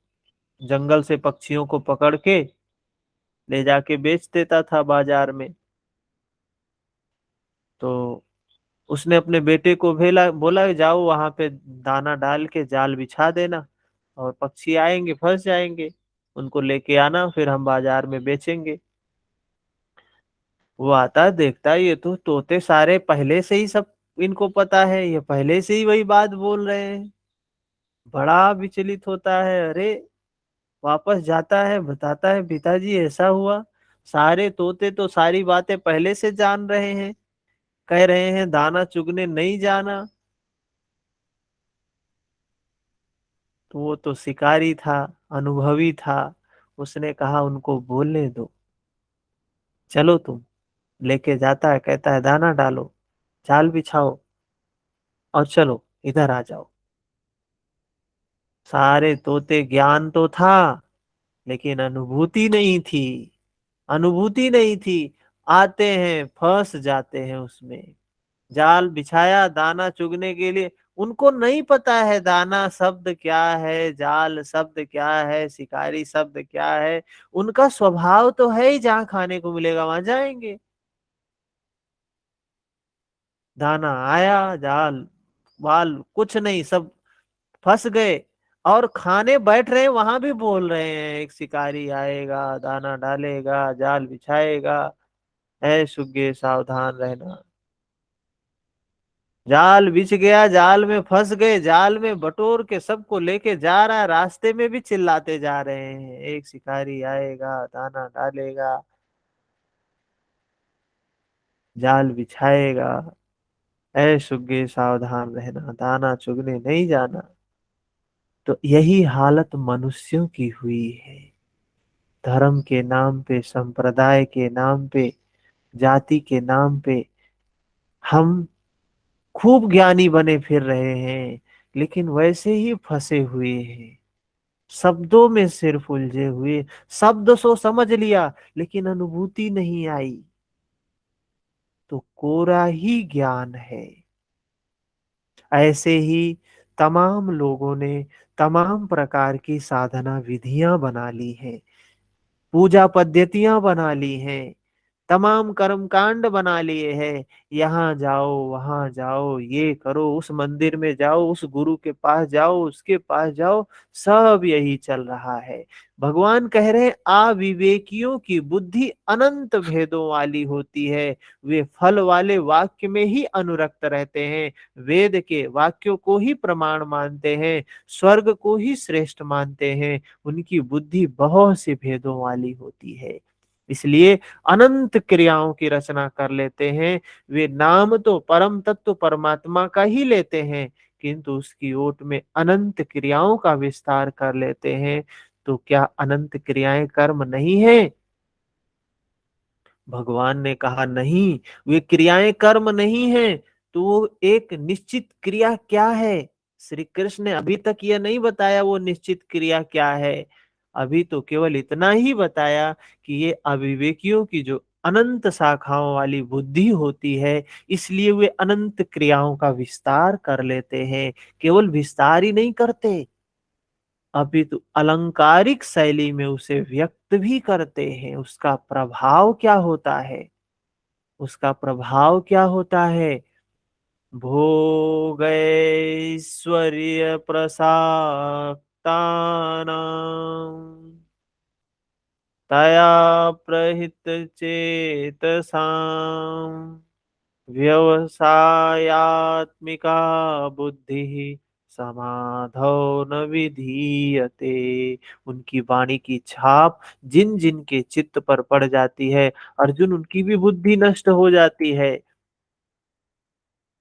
जंगल से पक्षियों को पकड़ के ले जाके बेच देता था बाजार में। तो उसने अपने बेटे को भेला, बोला जाओ वहां पे दाना डाल के जाल बिछा देना, और पक्षी आएंगे फंस जाएंगे, उनको लेके आना, फिर हम बाजार में बेचेंगे। वो आता देखता है ये तो तोते सारे पहले से ही सब इनको पता है, ये पहले से ही वही बात बोल रहे हैं। बड़ा विचलित होता है। अरे, वापस जाता है, बताता है पिताजी ऐसा हुआ, सारे तोते तो सारी बातें पहले से जान रहे हैं, कह रहे हैं दाना चुगने नहीं जाना। तो वो तो शिकारी था, अनुभवी था, उसने कहा उनको बोलने दो, चलो तुम। लेके जाता है, कहता है दाना डालो, जाल बिछाओ, और चलो इधर आ जाओ। सारे तोते, ज्ञान तो था लेकिन अनुभूति नहीं थी, अनुभूति नहीं थी। आते हैं फंस जाते हैं उसमें। जाल बिछाया दाना चुगने के लिए, उनको नहीं पता है दाना शब्द क्या है, जाल शब्द क्या है, शिकारी शब्द क्या है। उनका स्वभाव तो है ही जहाँ खाने को मिलेगा वहां जाएंगे। दाना आया, जाल वाल कुछ नहीं, सब फंस गए। और खाने बैठ रहे हैं वहां भी बोल रहे हैं, एक शिकारी आएगा, दाना डालेगा, जाल बिछाएगा, है सुग्गे सावधान रहना। जाल बिछ गया, जाल में फंस गए, जाल में बटोर के सबको लेके जा रहा है, रास्ते में भी चिल्लाते जा रहे हैं, एक शिकारी आएगा, दाना डालेगा, जाल बिछाएगा, ऐ सुग्गे सावधान रहना, दाना चुगने नहीं जाना। तो यही हालत मनुष्यों की हुई है। धर्म के नाम पे, संप्रदाय के नाम पे, जाति के नाम पे हम खूब ज्ञानी बने फिर रहे हैं, लेकिन वैसे ही फंसे हुए हैं, शब्दों में सिर्फ उलझे हुए। शब्द सो समझ लिया लेकिन अनुभूति नहीं आई, तो कोरा ही ज्ञान है। ऐसे ही तमाम लोगों ने तमाम प्रकार की साधना विधियां बना ली हैं, पूजा पद्धतियां बना ली हैं, तमाम कर्म कांड बना लिए हैं। यहाँ जाओ, वहां जाओ, ये करो, उस मंदिर में जाओ, उस गुरु के पास जाओ, उसके पास जाओ, सब यही चल रहा है। भगवान कह रहे हैं अविवेकियों की बुद्धि अनंत भेदों वाली होती है, वे फल वाले वाक्य में ही अनुरक्त रहते हैं, वेद के वाक्यों को ही प्रमाण मानते हैं, स्वर्ग को ही श्रेष्ठ मानते हैं, उनकी बुद्धि बहुत से भेदों वाली होती है। इसलिए अनंत क्रियाओं की रचना कर लेते हैं। वे नाम तो परम तत्व परमात्मा का ही लेते हैं, किंतु उसकी ओट में अनंत क्रियाओं का विस्तार कर लेते हैं। तो क्या अनंत क्रियाएं कर्म नहीं है? भगवान ने कहा नहीं, वे क्रियाएं कर्म नहीं है। तो वो एक निश्चित क्रिया क्या है? श्री कृष्ण ने अभी तक यह नहीं बताया वो निश्चित क्रिया क्या है। अभी तो केवल इतना ही बताया कि ये अविवेकियों की जो अनंत शाखाओं वाली बुद्धि होती है, इसलिए वे अनंत क्रियाओं का विस्तार कर लेते हैं। केवल विस्तार ही नहीं करते, अपितु अलंकारिक शैली में उसे व्यक्त भी करते हैं। उसका प्रभाव क्या होता है? उसका प्रभाव क्या होता है? भोगैश्वर्य प्रसाक्तानां तया प्रहित चेतसां व्यवसायात्मिका बुद्धि समाधौ न विधीयते। उनकी वाणी की छाप जिन जिन के चित्त पर पड़ जाती है, अर्जुन, उनकी भी बुद्धि नष्ट हो जाती है।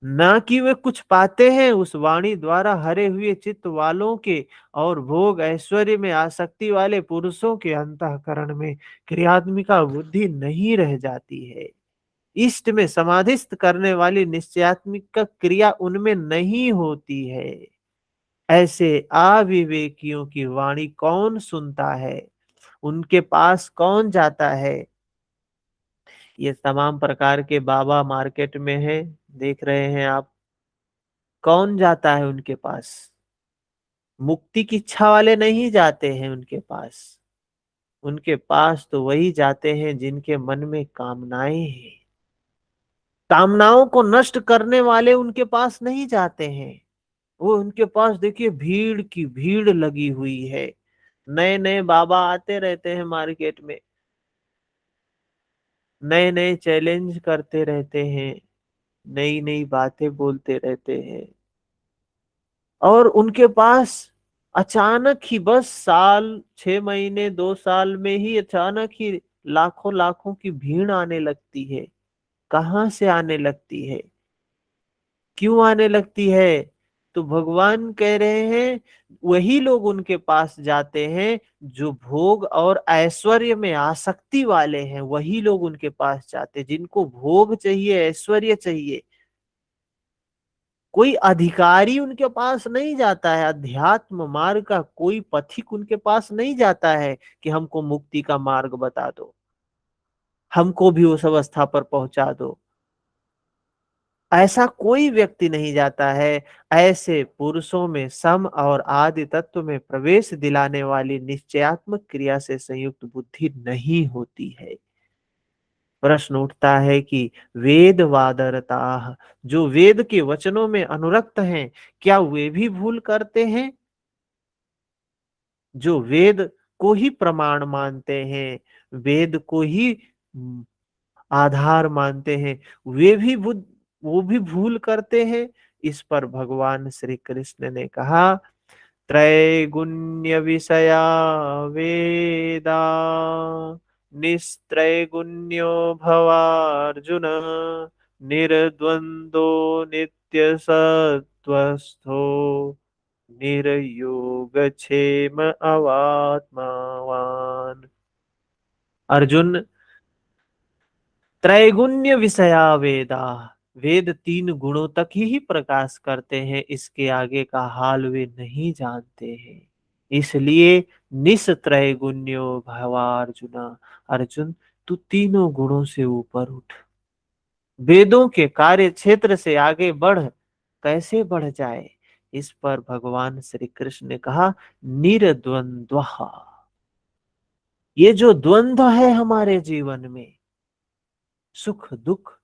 ना कि वे कुछ पाते हैं, उस वाणी द्वारा हरे हुए चित्त वालों के और भोग ऐश्वर्य में आसक्ति वाले पुरुषों के अंतःकरण में क्रियात्मिका बुद्धि नहीं रह जाती है। इष्ट में समाधिस्थ करने वाली निश्चयात्मिक क्रिया उनमें नहीं होती है। ऐसे अविवेकियों की वाणी कौन सुनता है? उनके पास कौन जाता है? ये तमाम प्रकार के बाबा मार्केट में है, देख रहे हैं आप। कौन जाता है उनके पास? मुक्ति की इच्छा वाले नहीं जाते हैं उनके पास। उनके पास तो वही जाते हैं जिनके मन में कामनाएं हैं। कामनाओं को नष्ट करने वाले उनके पास नहीं जाते हैं। वो उनके पास देखिए भीड़ की भीड़ लगी हुई है। नए नए बाबा आते रहते हैं मार्केट में, नए नए चैलेंज करते रहते हैं, नई नई बातें बोलते रहते हैं। और उनके पास अचानक ही बस साल, 6 महीने, 2 साल में ही अचानक ही लाखों लाखों की भीड़ आने लगती है। कहाँ से आने लगती है? क्यों आने लगती है? तो भगवान कह रहे हैं वही लोग उनके पास जाते हैं जो भोग और ऐश्वर्य में आसक्ति वाले हैं। वही लोग उनके पास जाते हैं जिनको भोग चाहिए, ऐश्वर्य चाहिए। कोई अधिकारी उनके पास नहीं जाता है। अध्यात्म मार्ग का कोई पथिक उनके पास नहीं जाता है कि हमको मुक्ति का मार्ग बता दो, हमको भी उस अवस्था पर पहुंचा दो। ऐसा कोई व्यक्ति नहीं जाता है। ऐसे पुरुषों में सम और आदि तत्व में प्रवेश दिलाने वाली निश्चयात्मक क्रिया से संयुक्त बुद्धि नहीं होती है। प्रश्न उठता है कि वेद वादरता, जो वेद के वचनों में अनुरक्त हैं, क्या वे भी भूल करते हैं? जो वेद को ही प्रमाण मानते हैं, वेद को ही आधार मानते हैं, वे भी बुद्ध वो भी भूल करते हैं। इस पर भगवान श्री कृष्ण ने कहा, त्रैगुण्य विषया वेदा निस्त्रैगुण्यो भवार्जुन निर्द्वंदो नित्य सत्वस्थो निर्योगक्षेम अवात्मावान। अर्जुन, त्रैगुण्य विषया वेदा, वेद 3 गुणों तक ही प्रकाश करते हैं, इसके आगे का हाल वे नहीं जानते हैं। इसलिए निस्त्रैगुण्यो भवार्जुना, अर्जुन, तू 3 गुणों से ऊपर उठ। वेदों के कार्य क्षेत्र से आगे बढ़। कैसे बढ़ जाए? इस पर भगवान श्री कृष्ण ने कहा, निर्द्वंद्व। ये जो द्वंद्व है हमारे जीवन में, सुख दुख,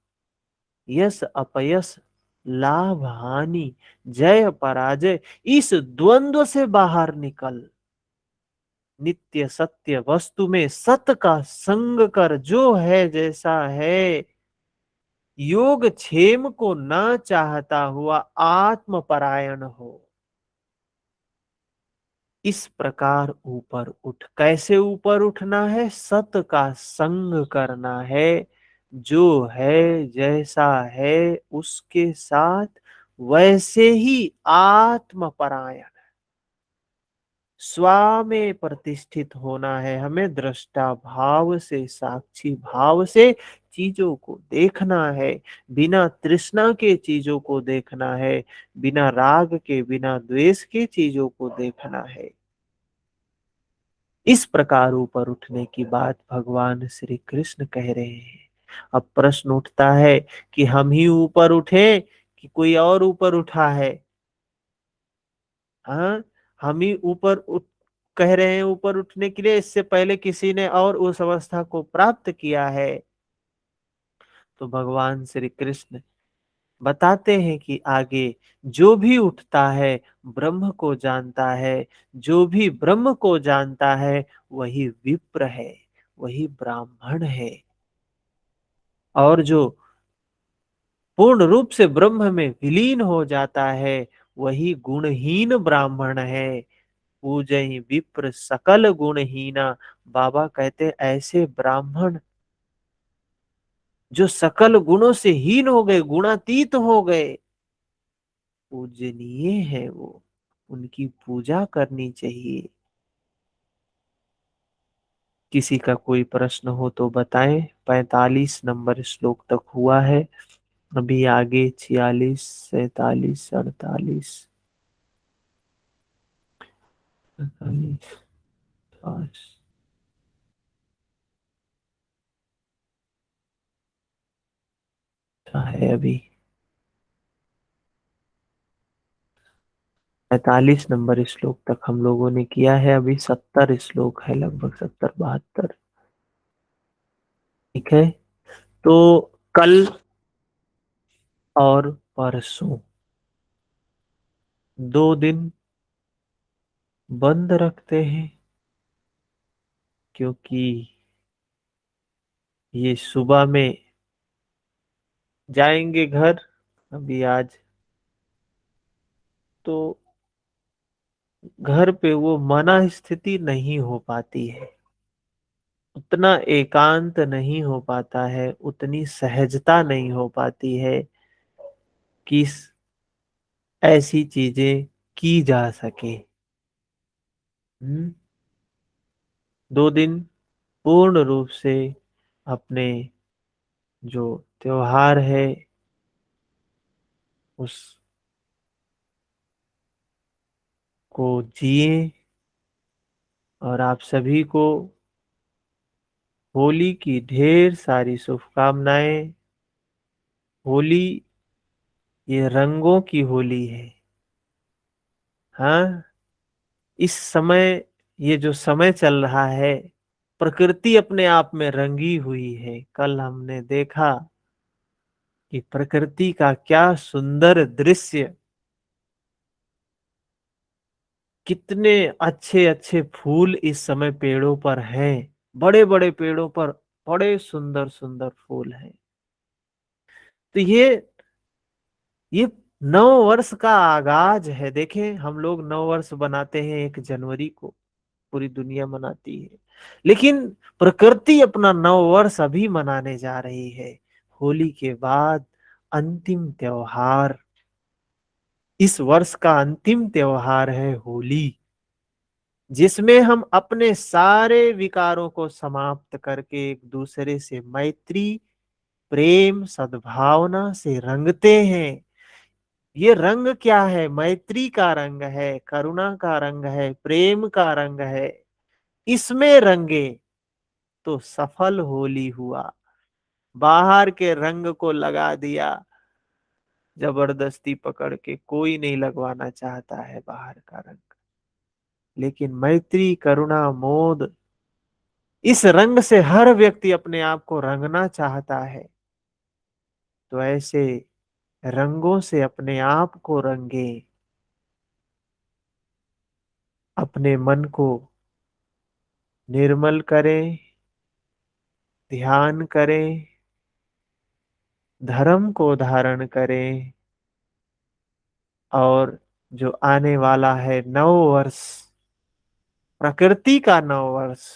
यश अपयश, लाभ हानि, जय पराजय, इस द्वंद्व से बाहर निकल। नित्य सत्य वस्तु में सत का संग कर, जो है जैसा है। योग क्षेम को न चाहता हुआ आत्म परायण हो। इस प्रकार ऊपर उठ। कैसे ऊपर उठना है? सत का संग करना है। जो है जैसा है उसके साथ वैसे ही आत्मपरायण, स्व में प्रतिष्ठित होना है। हमें दृष्टा भाव से, साक्षी भाव से चीजों को देखना है। बिना तृष्णा के चीजों को देखना है, बिना राग के, बिना द्वेष के चीजों को देखना है। इस प्रकार ऊपर उठने की बात भगवान श्री कृष्ण कह रहे हैं। अब प्रश्न उठता है कि हम ही ऊपर उठे कि कोई और ऊपर उठा है? हाँ, हम ही ऊपर उठ कह रहे हैं ऊपर उठने के लिए, इससे पहले किसी ने और उस अवस्था को प्राप्त किया है? तो भगवान श्री कृष्ण बताते हैं कि आगे जो भी उठता है ब्रह्म को जानता है। जो भी ब्रह्म को जानता है वही विप्र है, वही ब्राह्मण है। और जो पूर्ण रूप से ब्रह्म में विलीन हो जाता है वही गुणहीन ब्राह्मण है। पूजहि विप्र सकल गुणहीना। बाबा कहते ऐसे ब्राह्मण जो सकल गुणों से हीन हो गए, गुणातीत हो गए, पूजनीय है वो, उनकी पूजा करनी चाहिए। किसी का कोई प्रश्न हो तो बताएं। 45 नंबर श्लोक तक हुआ है, अभी आगे 46, 47, 48, 48 है अभी। 45 नंबर श्लोक तक हम लोगों ने किया है, अभी 70 श्लोक है, लगभग 70, 72। ठीक है, तो कल और परसों 2 दिन बंद रखते हैं, क्योंकि ये सुबह में जाएंगे घर, अभी आज तो घर पे वो मना स्थिति नहीं हो पाती है, उतना एकांत नहीं हो पाता है, उतनी सहजता नहीं हो पाती है कि ऐसी चीजें की जा सके। 2 दिन पूर्ण रूप से अपने जो त्योहार है उसको जिए। और आप सभी को होली की ढेर सारी शुभकामनाएं। होली ये रंगों की होली है। हाँ, इस समय, ये जो समय चल रहा है, प्रकृति अपने आप में रंगी हुई है। कल हमने देखा कि प्रकृति का क्या सुंदर दृश्य, कितने अच्छे अच्छे फूल इस समय पेड़ों पर हैं। बड़े बड़े पेड़ों पर बड़े सुंदर सुंदर फूल हैं। तो ये नव वर्ष का आगाज है। देखें, हम लोग नव वर्ष बनाते हैं 1 जनवरी को, पूरी दुनिया मनाती है, लेकिन प्रकृति अपना नव वर्ष अभी मनाने जा रही है। होली के बाद अंतिम त्योहार, इस वर्ष का अंतिम त्योहार है होली, जिसमें हम अपने सारे विकारों को समाप्त करके एक दूसरे से मैत्री, प्रेम, सद्भावना से रंगते हैं। ये रंग क्या है? मैत्री का रंग है, करुणा का रंग है, प्रेम का रंग है। इसमें रंगे तो सफल होली हुआ। बाहर के रंग को लगा दिया, जबरदस्ती पकड़ के, कोई नहीं लगवाना चाहता है बाहर का रंग। लेकिन मैत्री, करुणा, मोद, इस रंग से हर व्यक्ति अपने आप को रंगना चाहता है। तो ऐसे रंगों से अपने आप को रंगे, अपने मन को निर्मल करें, ध्यान करें, धर्म को धारण करें, और जो आने वाला है नव वर्ष, प्रकृति का नव वर्ष,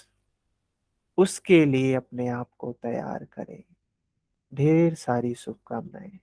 उसके लिए अपने आप को तैयार करें। ढेर सारी शुभकामनाएं।